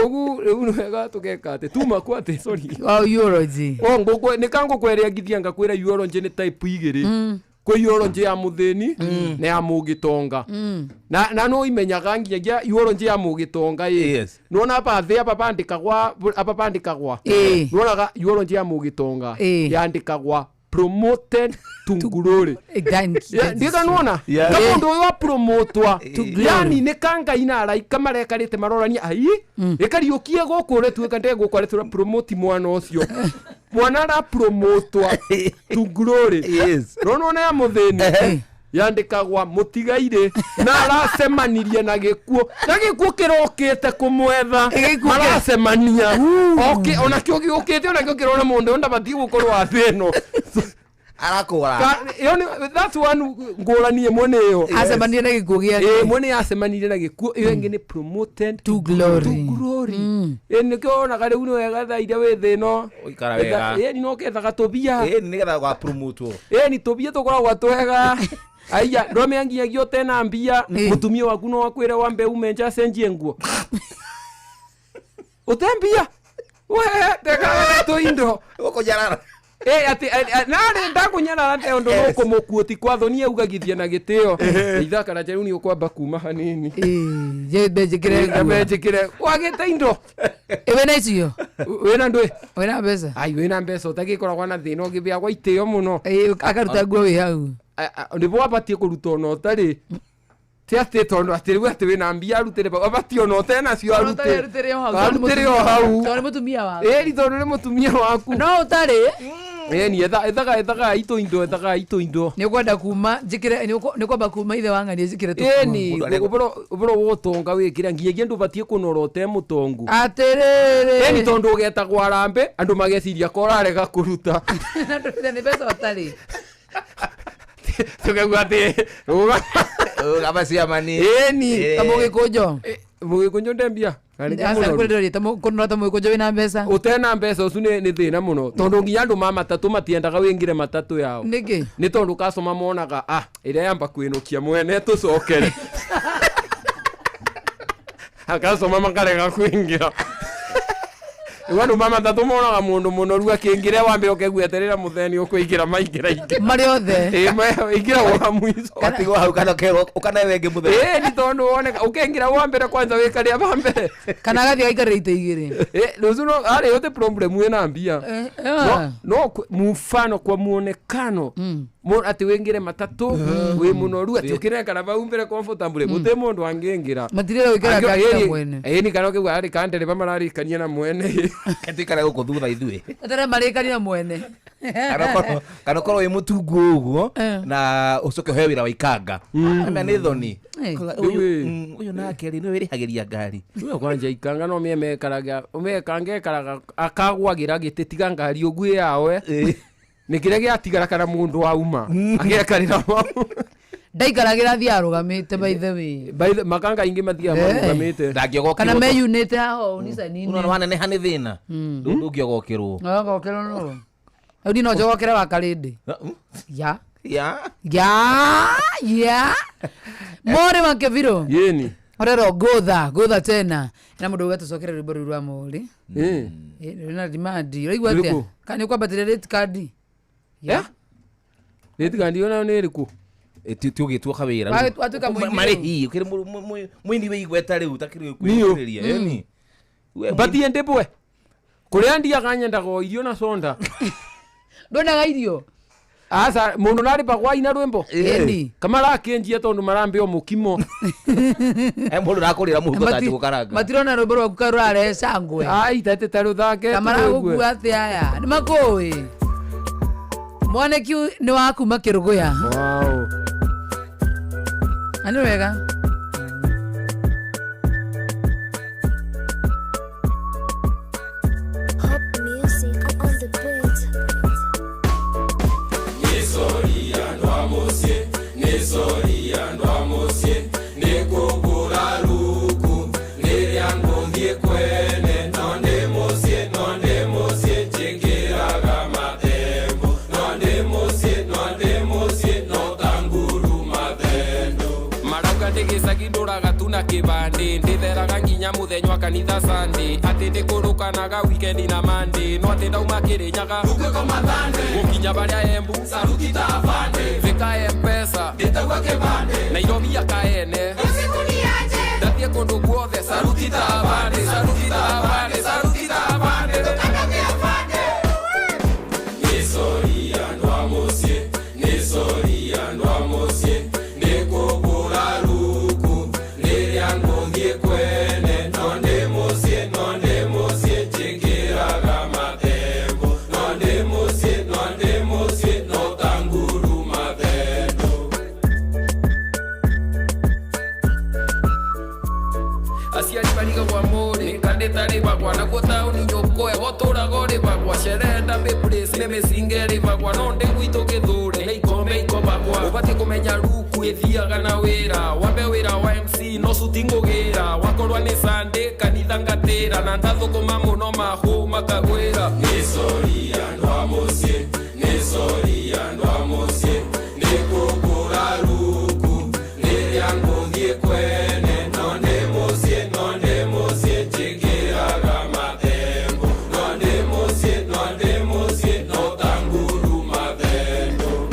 Kogu riu nwega tugeka ati tuma kwa ati sorry. Urology. Ngukwe ni kangu kweria ngithia ngakwira urology ni type 2. Kwi urology ya muthini na ya mugitonga. Na no imenyaga nginya urology ya mugitonga yes. Nona bathe apapandikagwa. Nona urology ya mugitonga yandikagwa promoted tungurore. Ndiga nona kamundu wa promotwa yani ne kanga ina raika marekarite marorania ai ikariukie gukure tuika ndego kware tura promote mwana ucio mwana ra promotwa tungurore yes nona ya muthini yandikagwa mutigaire na aracemanirie na gikuo kirokite kumwetha maracemania okay ona kio giukite ona kio kirona mundu ndabati gukorwo atheno arakora that's one ngoranie mwene yo acemanirie na gikuo gia mwene acemanirie na gikuo iyo ingi ni promoted to glory ni kiona kare uno wega thaira we thino ikara wega ni no kethaga tobia ni getha gwa promotwo ni tobia tukoragwa twega aya ndome angia gio tena mbia mutumia waku no akwire wambe umenja senjie nguo utembia we teka to indo ukojarara ati nari ndakunyarara te ondo no kumukuoti kwatho ni augagithia na gitio ithaka na jeruni ukwamba kuma hanini je bejikire wagite indo ewe na icio wena ndwe wena mbeca ai wena mbeca utagikoragwa na thina ugithia gwa itio muno akaruta guo wi hau ndipo abatie kuruta ono utari ti ati tondu atiriwe ati wina mbia arutire abatie ono tena cio arutire hau tondu mutumia waku tondu ni mutumia waku no utari ni ethaga ito indo ni kwenda kuma njikire ni kwamba kuma ithe wang'ani njikire tu ni ubro wotonga wikira ngiye ndu batie kunorote mutongu atiriri ni tondu ugetagwa rambe andu mageciria korarega kuruta na ndu ni pesa utari tukagwate ugabacia mani ni tamugikunjo mugikunjo ndembia asa kwendori tamukunora tamugikunjo wina mbeca utena mbeca ucu ni thina muno tondu nginya andu matatu matiendaga wingire matatu yao niki ni tondu customer monaga ira yamba kwinukia mwene tucokere akasoma makarega kwingira Iwandu mama tatu monaga mundu munoru akingire wambe ukegweterera mutheni ukuingira maingira ingi mari othe ingira wa mwizo katigwa hau kana kero ukana wenge mutheni ni tondu wone ukengira wambere kwanza wikaria bambere kana gathi gaikarire ite igiri ruzuno ari yote problem wena mbia no mufano kwa muonekano ati wengire matatu we munoru ati ukirekana baumbere comfortable gute mundu angengira matirira wikira gari mwene ni kana ukigwa ari kandere bamarari kania na mwene katikara guko thutha ithui atare marikani na mwene kana korwo wi mutungu uguo na ucoke he wira wa ikanga na ni thoni uyu nake ri no wirihagiria ngari uyu kwanja ikanga no mekaraga umekangekaraga akagwagira gitetiga ngari ugu yawe ni kire giatigara kana mundu wauma agekarira ndaikaragira thia arugamite by the way makanga ingi mathia arugamite ndangiogoka kana me unite haho ni sanini uno wana ne hani thina ndungiogokerwo ngokerwo no udi no jogokera wakarindi ya more makeviro yeni orero gotha tena na mundu ugatucokera rwimbo ruru rwa muri na dimandi raigwa atia kana kwambatire rate card rate card yona ni iriku tiugitwo kawira atuka marihi ukire mwini we igweta riu takiri kwiriria yani batie ndebwe kuria ndia kanyenda go irio na sonda ndona irio asa mundu nari bagwa ina rwembo kamara akenjia tondu marambe o mukimo mundu rakurira muhuko tati gukaranga matirona rwembo rwa kukarura sangwe ai tete taru thake kamara guku ati aya ni makoi mwana kiu ni waku makiruguya wow ani wega No kinya muthenya wa kanitha Sunday ati ndikurukanaga weekend na Monday no ati ndauma Kirinyaga ukiko mathande gukinya baria Embu saruti ta afande vika M-Pesa nditagwa kibande Nairobi akaene usikuniaje ndathie kundu guothe saruti ta afande saruti ta afande saruti ta afande ndakage afande nisori ando amosie nisori ando amosie nikubura ruku niriangothie kwene nonde mosie chikiraga matembo nonde mosie no tanguru mathendo asiari bariga kwa mori kandetari bagwa na kutauni nyokoe goturagori bagwa sherenda be place neme singeri bagwa nonde gwito githure neikombe ikobagwa ubati kumenya ruku ethiaga na wira wambe wira wa MC no sutingogira wakorwa ni Sunday kanitha ngatira na ndathukuma muno mahu makagwira nisori ando amosie nikukura ruku nirianguthie kwene nonde mosie chikiraga matembo nonde mosie no tanguru mathendo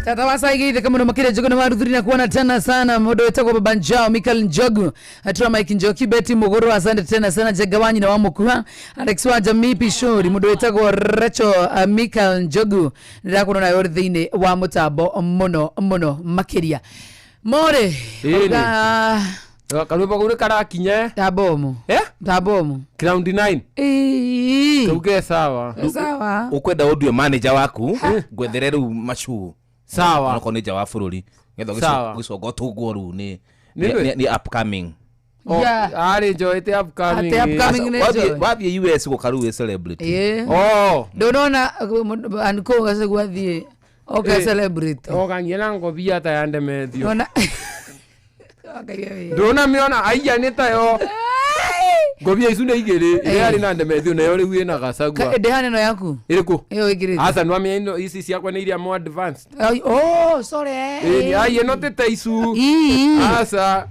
Tata wasaigi kama ndo makire jogo na marudhuri na kuona tena sana modo wetako baba Njao Michael Njogu atura Mike Njoki Beti Mogoro asante tena sana Jagawanyi na wamukuha Alex wa Jamii Pishori modo wetako Recho Michael Njogu nirako na yordhine wa mutabo mono makiria more karupa kure karakinye tabomu tabomu ground 9 kauge sawa ukwenda udue manager waku gwetherera machu sawa nako ni jawa fururi ngetho gicogo tugwo ru ni upcoming ari joite upcoming wathie US gukaru celebrity ndonona anko gase gwathie celebrity okangiena ngobia ta yande medio ndona miona aiya nitayo ngobia icu nä igä rä arä na ndemethio nayo rä u ä na gacagua ndehane no yaku ä kå ä yo ä kä rä asa no amenya ici ciakwa nä iria mo advanced sorry ai ä no tä te icu asa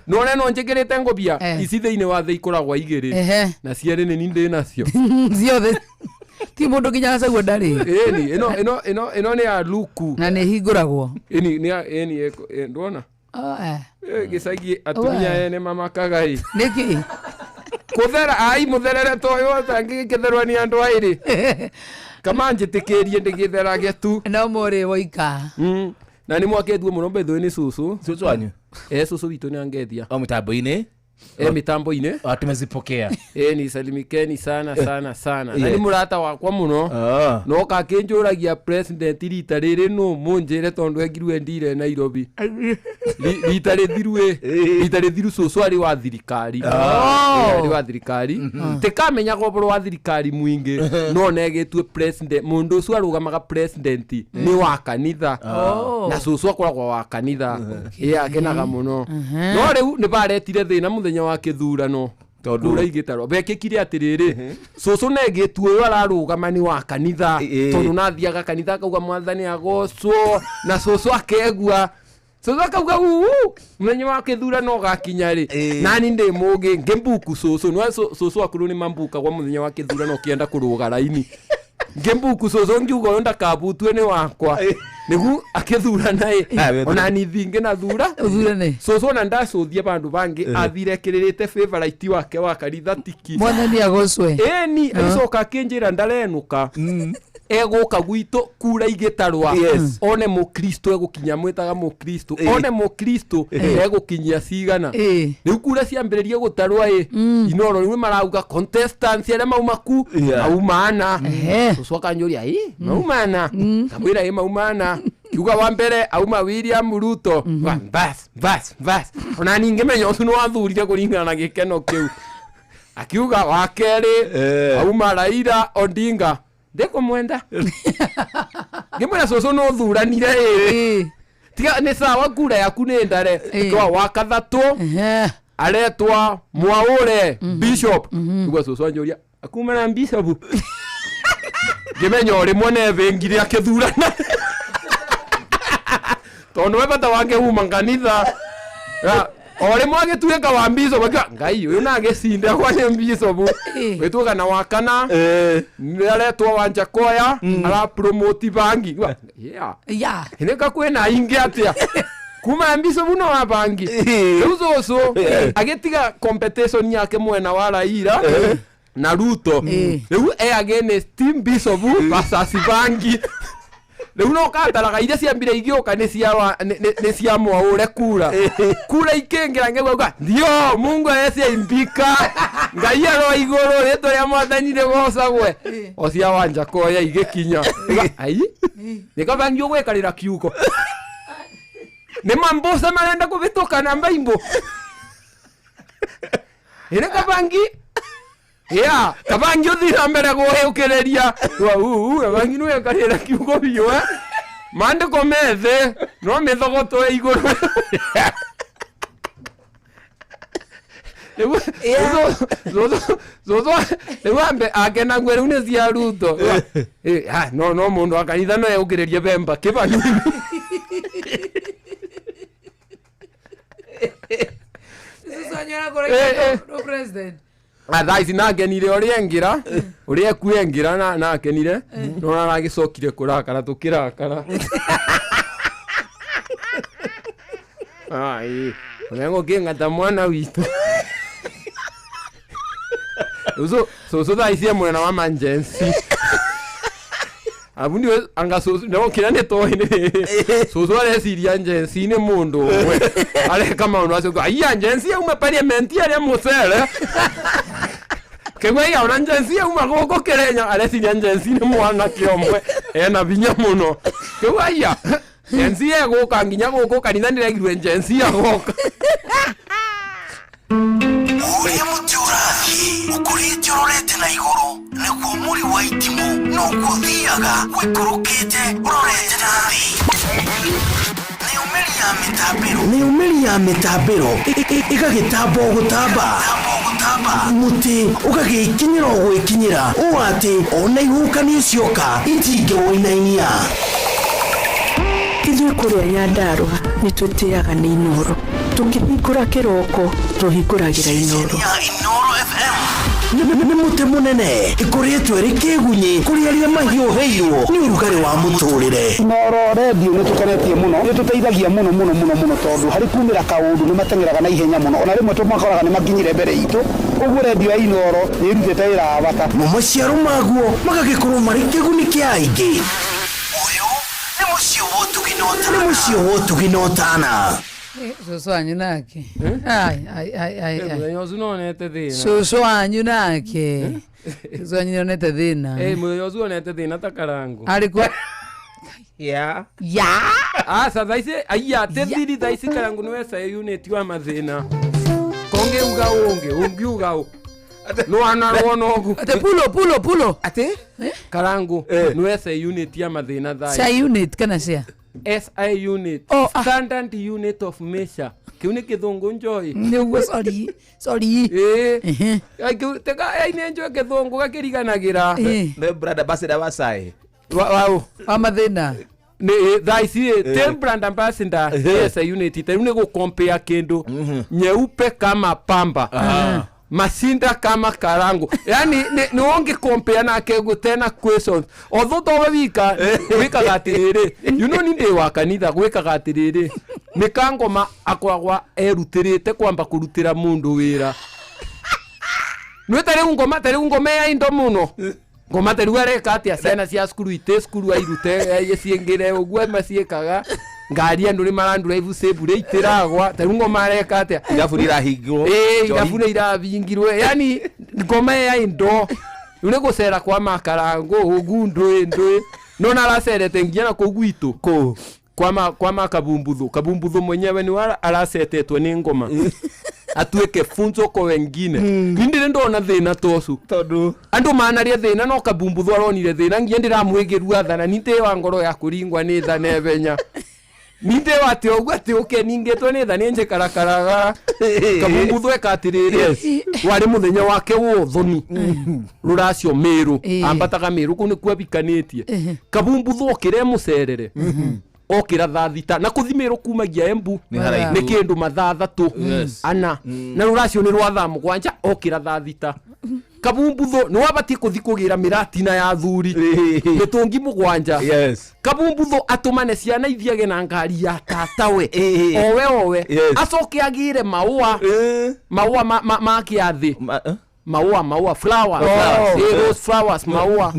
no ne no njä kä rä te ngobia ici thä inä wa thä ikoragwa igä rä na ciarä nä ni ndä nacio ciothe ti må ndå nginya gacagua ndarä ä no nä ya luku na nä hingå ragwo ndwona gä cagi atumia ene mamakagai nä kä kuthera ai mutherere toyo tangi githerwa ni andu airi kama njitikirie ndigitherage tu no more woika na ni mwakethwo muno betho ni susu wanyu susu witu ni angethia o mitambo-ini mitambo-ini atumezipokea ni salimikeni sana na ni murata wakwa muno no kakinjuragia president rita riri no munjire tondu engirwe ndire Nairobi rita rithiru susu ari wa thirikari ari wa thirikari tikamenya goboro wa thirikari mwingi no negetwe president mundu ucio arugamaga president ni wa kanitha na susu akoragwa wa kanitha akenaga muno no riu ni baretire thina muthenya wa kithurano kura igitarwa bekikire atiriri susu negitwo uyu ararugama ni wa kanitha tondu nathiaga kanitha akauga mwathani agocwo na susu akegua susu akauga muthenya wa kithurano gakinya ri nani ndi mugi ngimbuku susu no susu akuru ni mambuka kwa muthenya wa kithurano kienda kuruga raini ngimbuku susu ngiuga uyu ndakabutwe ni wakwa nigu akithurana ona ni thinge na thurane susu na ndacuthia bandu bangi athire kiririte favorite wake wa kanitha tiki mwathani agocwe ni alicoka akinjira ndarenuka eguka gwito kura igitarwa one mukristo egukinya mwitaga mukristo one mukristo egukinyia cigana riu kura ciambiririe gutarwa inoro ni marauga contestants ere maumaku aumana susu akanjuria maumana kamwira maumana kiuga wa mbere auma William Ruto bas ona ningemenya ucu no wathurire kuringana na gikeno kiu akiuga wa keri auma Raila Odinga ndikumwenda ngimwira susu no thuranire tiga ni sawa kura yaku ni ndare kwa wa kathatu aretwa Mwaure Bishop igwa cucu anjũria akuma na Bishop ngĩmenya ũrĩ mwene thĩngire akĩthurana tondũ we bata wake uma kanitha ore mwage tuweka wa Bishop akiwa ngai uyu na agĩcinda kwa Bishop wĩtuaga na wakana aretwa Wanjakoya ara promote bangi yeah nĩka kwĩna ingi atia kuma Bishop no wa bangi rĩu cucu agĩtiga competition yake mwena wa Raila na Ruto rĩu against team Bishop versus bangi rĩu no kataraga iria ciambire igĩũka nĩ cia Mwaũre kura ikĩngĩra ngĩgũka ndio Mungu eciaimbika ngai aro igũrũ rĩtwa rĩa Mwathani rĩgocagwe o cia Wanjakoya igĩkinya ai nĩkabangi ũgwĩkarĩra kiugo nĩ mambosa marenda kũbĩtũka na mbaimbo nĩkabangi yeah kabangi uthira mbere guheukereria kabangi no yakarira kiugo biyo mande komethe no methogoto iguru Ewambe agena ngweru ne cia Ruto no mundu akanitha no eukererie bemba kibani Susanyara kore no president Thaici na ngenire ũrĩa engira ũrĩa kuengira na akenire no aragĩcokire kũrakara tũkĩrakara ai wengo kĩngata mwana witũ so thaici mwena wa Manjensi abundi anga so no kirane to ine so areciria Njensi ni mundu we ale kama unazo ai Njensi uma parliament ya musele kegwe ya una Njensi uma goko kerenya areciria Njensi ni mwana kiomwe ena binya muno kegwe ya Njensi ego kanginya goko kanitha ndiregirwe Njensi ya goka Uri muturathi ukurite urorete na iguru nikuo muri wa itimu no kuthiaga wikurukite urorete nathi ni umeri ya mitambiro igagitambo gutamba muti ugagikinyira gwikinyira uati ona ihukani icioka itinge woinainia Ithuĩ kũrĩa Nyandarua nĩ twĩtĩaga nĩ Inoro. Tũngĩhingũra kĩroko tũhingũragĩra Inoro. Nĩ mũtĩ mũnene ĩkoretwo ĩrĩ kĩgunyi kũrĩ arĩa mahiũhĩirwo nĩ ũrugarĩ wa mũtũrĩre. Inoro redio nĩ tũkenetie mũno nĩ tũteithagia mũno tondũ harĩ kumĩra kaũndũ nĩ mateng'eraga na ihenya mũno ona rĩmwe tũmakoraga nĩ makinyire mbere itũ. Ũguo redio ya Inoro nĩ ĩrutĩte wĩra wa bata. Maciaro maguo magagĩkorwo marĩ kĩguni kĩa aingĩ. Mucio wotu ginotana Susu anyu nake Muyozu nonete thina Susu anyu nake Susu anyu nonete thina Muyozu nonete thina takarangu alikuwa ya sasa thaisi aya tethiri thaisi karangu niwe sa unit wa mathina konge uga no anarona ogu ate pulo ate karangu niwe sa unit ya mathina thai sa unit kana sia SI unit standard unit of measure kiuni kithungu njoi niguo sorry teka aine njoi kithungu gakiriganagira ne brother basida wasai wow amathina ne thaisi tem brand ambassador SI unit tene go compare kindu nyeupe kama pamba masinda kama karangu yani ni onge compare na kegu tena questions although to wika gatirire you know ni ndewa kanitha gwika gatirire mikangoma akwagwa erutirite kwamba kurutira mundu wira nwetare ngoma ya indo muno ngoma tari areka atia ciana cia skuru ite skuru airute ciengire ogwa maciekaga ngari andu ni marandura ivu sebure itiragwa tari ngoma areka atia irafurira hingirwo irafura irabingirwe yani ngoma ya indo ule gocera kwa makarango ogundu no na aracerete nginya na kugwitu kwa makabumbuthu mwenyewe ni aracetetwe ni ngoma atuike funzo ko wengine ndire ndona thina tosu tondu andu manaria thina no kabumbuthu aronire thina ngiye ndiramwigirua thana nite wa ngoro ya kuringwa ni thana ebenya ninde wati ogwa ati ukeningetwo ni thani nje karakaraga kabumbutho ekatiriri wari muthenya wake wothoni ruracio miru ambataga miru kuni kwabikanitie kabumbutho okire mucerere okira thaathita na kuthimiru kumagia Embu ni kindu mathaa 3 ana na ruracio ni rwa thaa 7 okira thaathita kabumbutho ni wabati kuthikugira miratina ya thuri mitungi 7 kabumbutho atumane ciana ithiage na ngari ya tatawe owe acoke agire maua ma kiathi maua flowers rose flowers maua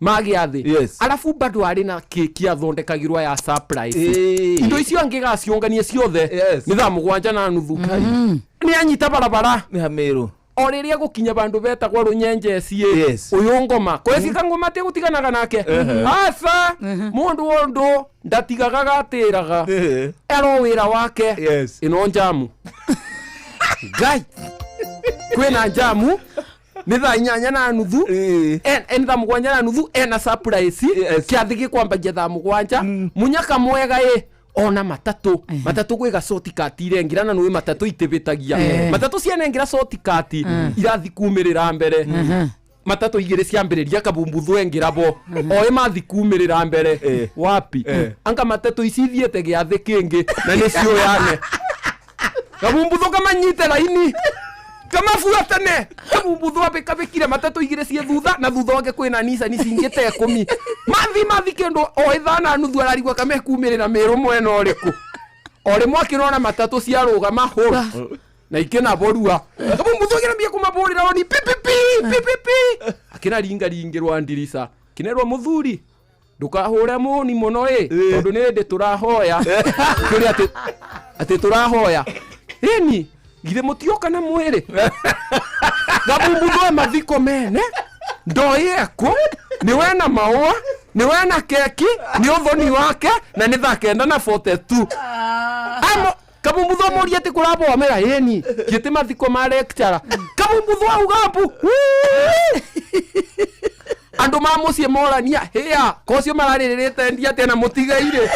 magiathi alafu bado ari na keki athondekagirwa ya surprise indo icio angigacionganie ciothe ni thaa 7:30 ni anyita barabara ni hamiru oriria gukinya bandu betagwo runyenjeci uyu ngoma kwecika ngoma te gutiganaga nake asa mundu wondo ndatigaga gatiraga ero wira wake ino njamu gai kwena njamu ni thaa 8:30 en thaa 7:30 ena surprise kiathigi kwambagia thaa 7 munyaka mwega ona matatu gwiga short cut irengirana nui matatu itibitagia matatu cianengira short cut irathi kumirira mbere matatu igire ciambiriria kabumbuthu engirabo oe mathi kumirira mbere wapi anga matatu icithiete giathi kingi na nicio yane kabumbuthu kamanyite laini kama fuatane kabumbuthu abekabekire matatu igire cie thutha na thutha wake kwina nisa nicingite 10 mathi kendo oe thana nuthu ararigwa kamekumirira miru mwena oriku ore mwakirona matatu ciaruga mahura na ikena borua kabumbuthu girambia kumaborira oni pipipi akina ringa ndirisa kinerwa muthuri ndukahure muni muno tondu ni ndi turahoya kuri ati turahoya ni githe mutioka na mwere gabumbutho mathiko mene ndoyeko ni wena maua ni wena keki ni uthoni wake na ni thaa 9:42 amo kabumbutho moria ati kurabo amera yeni gite mathiko ma lecture kabumbutho augabu andu ma mucie morania hia kocio mararirite ndia tena mutigaire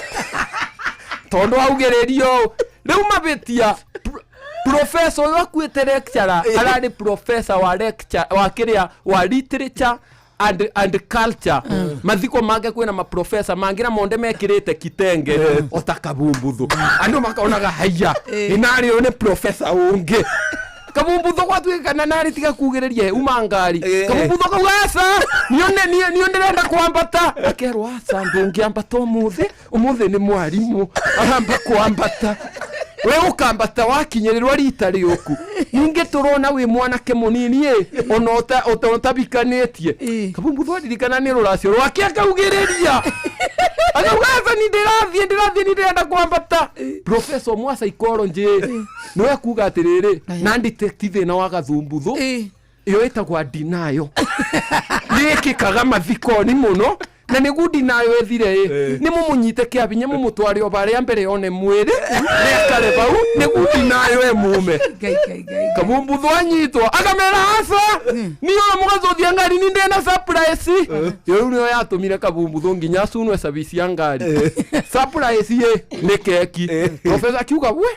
tondu augiririo riu mabitia professor wakwete lecturer arari professor wa lecture wa kiria wa literature and culture mathiko mange kwina ma professor mangira monde mekirite kitenge otakabumbuthu andu makaonaga haya inari one professor ungi kabumbuthu gwatuikana nari tiga kugiriria umangari kabumbuthu kaugasa nione ndenda kwambata akerwa asa ndungiambata umuthi ni mwarimu aramba kwambata we ukambata wakinyerirwa rita rioku ninge turona wi mwanake munini onota otabikanitie kabumbuthu adirikana ni ruracio rwake akaugiriria akaugaza ni ndenda kwambata professor mwa psychology niwe kuga atiriri na detective na wagathumbuthũ iyo itagwa dinayo nikikaga mathikoni muno na niguo dinayo ethire ni mumunyite kiabinya mumutware obare mbere one mwiri nekare bau niguo dinayo emume kabumbuthu anyitwa akamera asa niyo mugazothia ngari ni ndena surprise yo niyo yatumire kabumbuthu nginya sunwe service ya ngari surprise ni keki professor kiuga we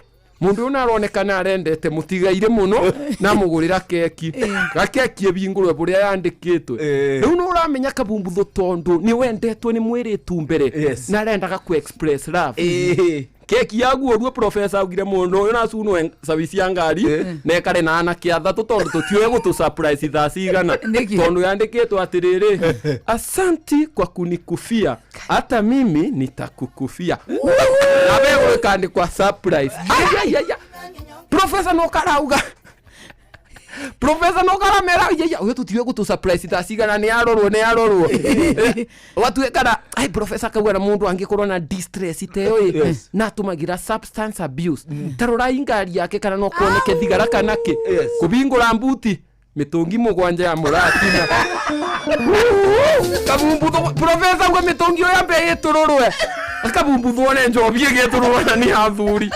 mundu una aronekana arendete mutigaire muno na mugurira keki gakeki ebingurwe buria yandikitwe riu no uramenya kabumbuthu tondu ni wendetwe ni mwiritu mbere na arendaga ku express love keki yaguo professor augire mundu uyu na sunwe service ya ngari nekare na anake athatu tondu tutiwe gutu surprise thaa cigana tondu yandikitwe atiriri asanti kwa kunikufia hata mimi nitakukufia abe wekandi kwa surprise professor no karauga professor no karamera uyu tutiwe gutu surprise thaa cigana ni arorwo watu ekara ai professor kagwera mundu angikorwo na distress iteo na tumagira substance abuse tarora ingari yake kana no kuoneke thigara kanake kubingura mbuti mitungi 7 ya muratina kabumbuthu professor ngwe mitungi yo yambe itururwe kabumbuthu one njobie getururwe ni athuri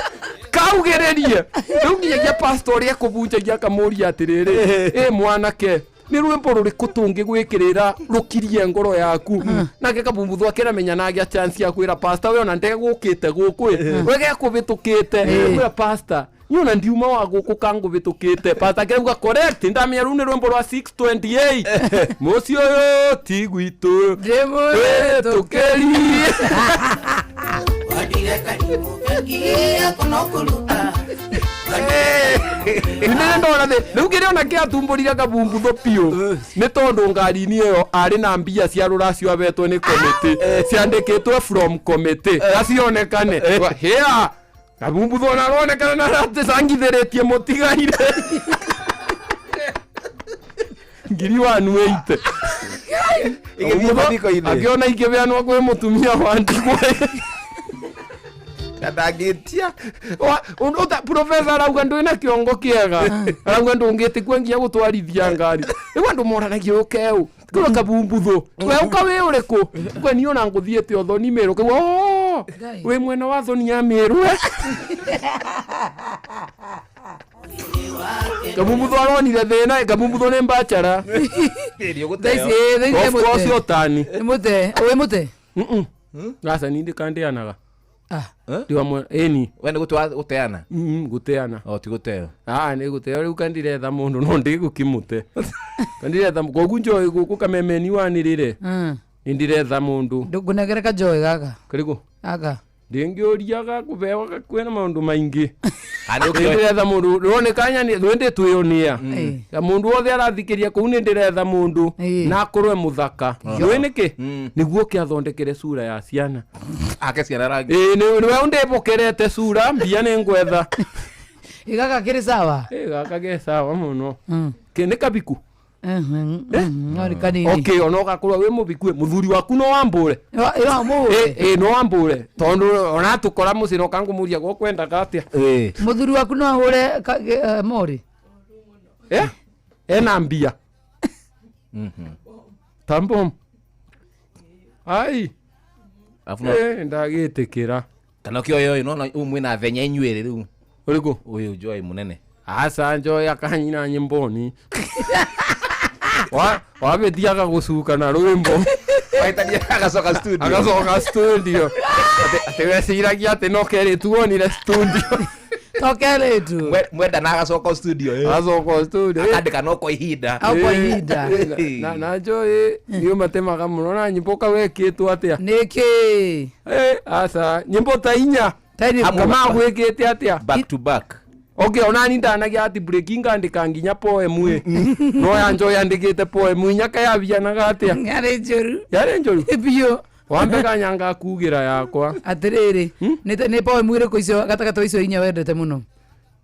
kaugererie riu nginya pastor ekubunjagia kamuria atiriri mwanake nä rwä mbo rå rä kå tå ngä gwä kä rä ra rå kirie ngoro yaku nake Kabumbuthu akä ramenya nagä a chance ya kwä ra pasta we ona ndegå kä te gå kå wege kå bä tå kä te kwä ra pasta nyona ndiuma wa gå kå kangå bä tå kä te pasta kä rauga correct ndamenya rä u nä rwä mbo rwa 628 må ciå yå ti gwitå ndä må bä tå kä rie nä ndona thä rä u kä rä ona kä atumbå rire Kabumbuthu piå nä tondå ngari-inä ä yo arä na mbia cia rå racio abetwo nä komitä ciandä kä two from komitä acionekane hä Kabumbuthu ona aronekana na ratä cangithä rä tie må tigaire ngiri wanuäite akä ona ingä beanwo kwä må tumia wa ndigwe Kadagitia. Professor arauga ndå na kiongo kiega arauga ndå ngä tä kwengia gå twarithia ngari rä u andå moranagia å keå kå Kabumbuthu we å ka wä å rä kå kwe niä ona ngå thiä te o thoni mä rå kä wä mwena wa thoni ya mä rwe Kabumbuthu aronire thä na Kabumbuthu nä mbachara cio tani gasa nindä kandä anaga ndiwamwe eni wende guteana guteana ti guteo ni guteo riu kandiretha mundu no ndigu kimute kandiretha kogu njoi guku kamemeni wanirire indiretha mundu ndugunegere ka njoi gaga karigo aga ndingiuriaga kubewa kwena maundu maingi ndiretha mundu rone kanya ni wende tuyonia mundu wothe arathikiria kuu ni ndiretha mundu na akorwe muthaka niki niguo kiathondekere sura ya ciana ake ciana rangi niwe undibokerete sura mbia ni ngwetha igaga kiri sawa gaka ge sawa muno kene kabiku kanini okay ono gakorwa wi mubiku muthuri waku no wambure no wambure tondu ona tukora mucino kangumuria go kwenda gatia muthuri waku no ahure mori ena mbia tambo ai ndagitikira kana kio yo no umwina thenya inyuire riu uriku uyu Joy munene asa Joy akanyina nyimboni wabetiaga gucuka na rwimbo waitania agacoka studio ati weciragia ati no keri tuonire studio tokere tu mwenda na agacoka studio akandika no kwa ihinda na Joy niyo matemaga muno na nyimbo ka wekitwo atia niki asa nyimbo ta inya kama gwikite atia back to back okay ona ni ndanagia ati breaking andika nginya poem no ya Joy andikite poem nyaka ya biana gatia yare njoru bio wambe kanyanga kugira yakwa atiriri ni poem ire kuicio gatagato icio inya wendete muno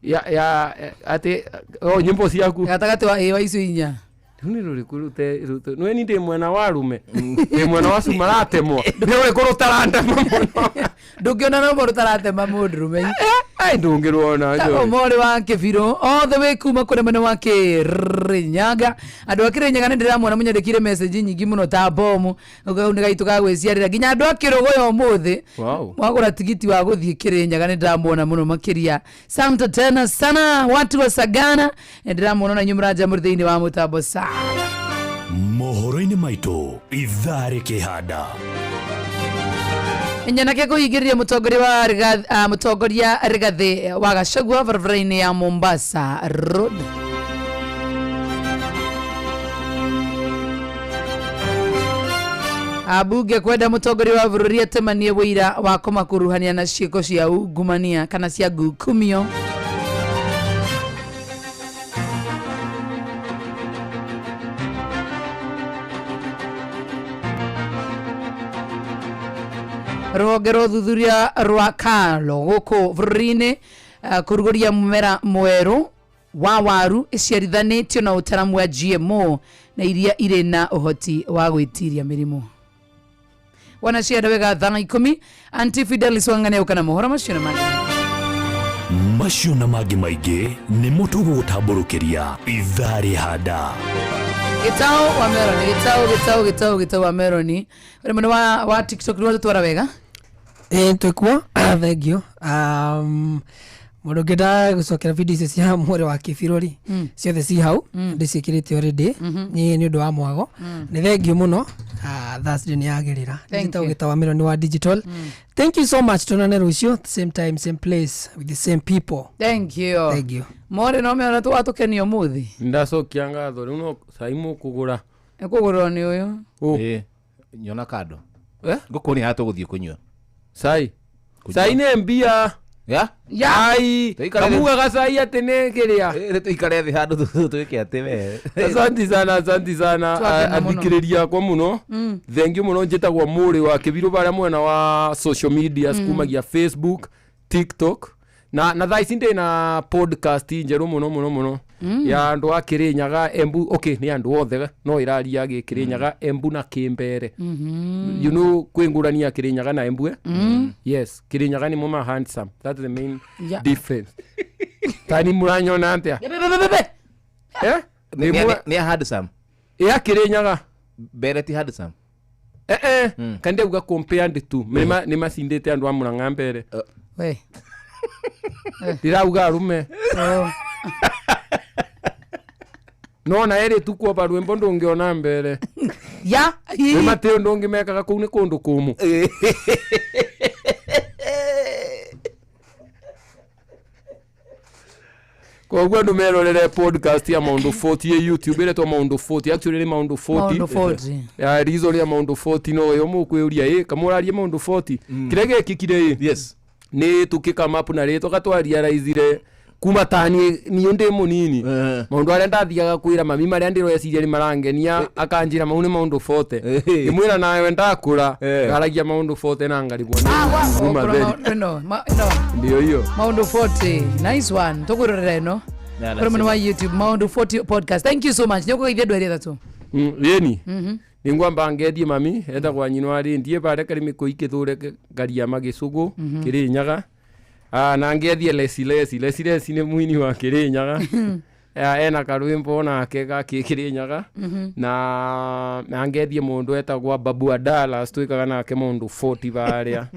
ya ati nyimbo ciaku gatagato wa icio inya ni ruri kurute no ni ndi mwena wa rume ni mwena wa sumaratemwo ni ruri kurutaranda muno ndukiona no murutarandema mundu rume ai ndungirwona jo mori wa kibiro all the way kuma kure mwena wa Kirinyaga andu akirinyaga ni ndiramwona munyandikire message nyingi muno ta bomu ugaunga ituka gwiciarira ginya andu akirogoyo muthi wagura tigiti wa guthie Kirinyaga ni ndiramwona muno makiria Santa tena sana watu wa Sagana ndiramwona na nyumraja murthiini wa mutambo sa mohoro-ini maitu ithare kihanda nyanake kuhingiriria mutongoria Rigathi wa Gachagua barabara-ini ya Mombasa Road abunge kwenda mutongoria wa bururi atemanie wira wa kumakuruhania na ciiko cia ungumania kana cia ngukumio rũhonge rwa ũthuthuria rwa Kalo gũkũ bũrũri-inĩ kũrugũria mũmera mwerũ wa waru iciarithanĩtio na ũtaramu wa GMO na iria irĩ na ũhoti wa gwĩtiria mĩrimũ wanacienda wega thaa 10 Aunty Fidelis Wang'ane ũkana mohoro macio na mangĩ maingĩ nĩ mũtũgũtambũrũkĩria ithaa rĩhanda gĩtaũ wa Meroni ũrĩ mwena wa TikTok nĩ watũtwara wega twĩkuo thengio Mundu ngenda gucokera video icio cia mwore wa kibirori ciothe ci hau ndicikirite already ni undu wa mwago ni thengio muno Thursday ni yagirira digital gitawa Melon wa digital. Thank you so much. Tunane rucio same time same place with the same people. Thank you. More no me tu atukenio muthi ndacokia ngatho riu no saimu kugura ekugura ni uyu nyona kado ngukuni hatu guthie kunywa sai ne mbia ai kamuga gasai atene kiria tuikare thi handu tuike ati we asante sana athikiriria kwa muno thank you muno njitagwo muri wa kibiru bara mwena wa social media skumagia Facebook TikTok na thaici ndi na podcast njeru muno ya andu a Kirinyaga Embu okay ni andu othe no iraria gi Kirinyaga Embu na Kimbere you know kwingurania Kirinyaga na Embu yes Kirinyaga ni mama handsome that's the main difference tani muranyona antia ni handsome ya Kirinyaga Bereti handsome kande uga compare nditu ni masindete andu amuna ngambere we dirauga rume no na ere tukwo barwe mbondo ngiona mbere ya ni mateo ndongi mekaga kuu ni kundu kumu kwa gwa numerorere podcast ya Maundu 40 ya YouTube ile to Maundu 40 actually ni Maundu 40 ya rizo ya Maundu 40 no yo mukweria kamurarie Maundu 40 kirege kikire yes ni tukika map na reto gatwaria raizire kuma tani ni onde munini maundu aria ndathiaga kwira mami maria ndiro yeciria ni marangenia akanjira maune Maundu 40 imwira nawe ndakura garagia Maundu 40 na ngaribwa no ndio hiyo Maundu 40 nice one tugurorere no from my YouTube Maundu 40 podcast thank you so much nyoko ithia ndweria tatu yeni ningwa mbangethie mami eta kwa nyino ari ndie bare karimi kuikithure garia magisugu Kirinyaga na ngethie lesi ni mwini wa Kirinyaga ena karwimbo na kega Kirinyaga na ngethie mundu etagwa Babu Adala stuikaga nake Maundu 40 baria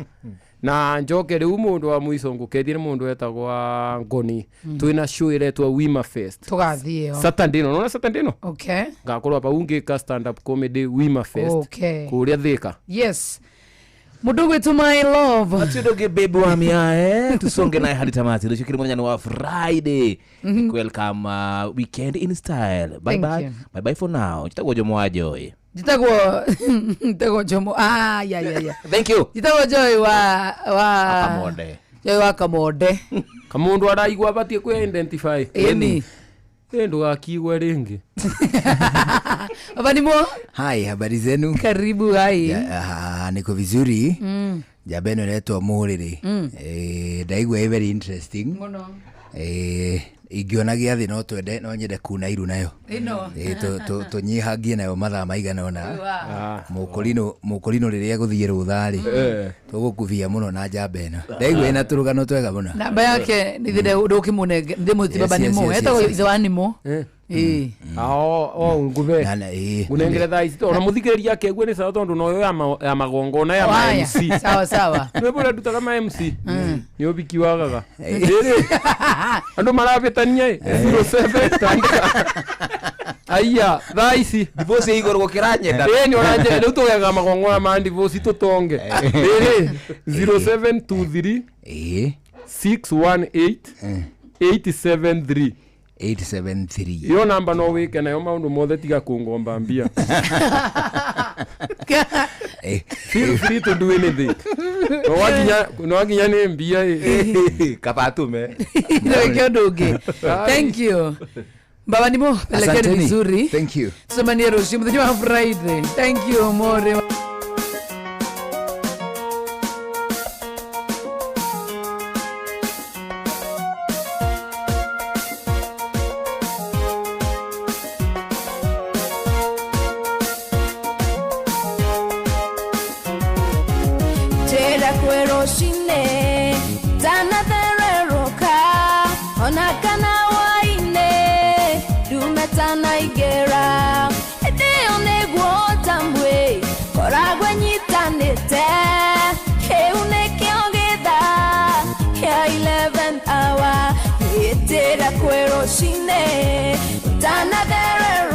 na njoke riu mundu wa mwiso ngukethire mundu etagwa Ngoni twina show iretwa Wima Fest tugathie Saturday no Saturday no okay ngakorwa pa ungika stand up comedy Wima Fest okay kuria Thika yes mudugu to my love atudoge baby wa mia tusonge naye hadi tamati ndio kile mwenye wa Friday welcome weekend in style bye bye for now jitagwo jomo joy jitagwo jomo ya thank you jitagwo joy wa Kamode joy wa Kamode kamundu araigwa batie ku identify eni ndo akigwa ringi abanimo hai habari zenu karibu hai niko vizuri jabeno leto muriri ndaigwa very interesting muno igiona giathi no twende no nyende kuna iru nayo to nyihagie nayo mathaa maigana ona mukurino riria guthie ruthari tugukuvia muno na jabeno ndaigwa ina turugano twega muno namba yake nithire ndukimunenge ndimuti baba nimo etagwo ithe wa nimo nguve unengere thaici ona muthikiriria kegwe ni sawa tondu no ya magongo na ya MC sawa nibura dutaga ma MC ni obiki wagaga andu marabetania 07 aya thaici divorce igorwo kiranyenda ni oranje riu tugega magongo ya ma divorce tutonge 0723 618 873 873 yo namba no wike nayo maundu mothe tiga kungomba mbia feel free to do anything no waginya ni mbia kapatume ndio kiondoge thank you baba nimo pelekeni vizuri thank you tusomanie rushi mthiwa Friday thank you more Hey, uneke ogeda, ya 11 hours. rũcinĩ, ũtanatherera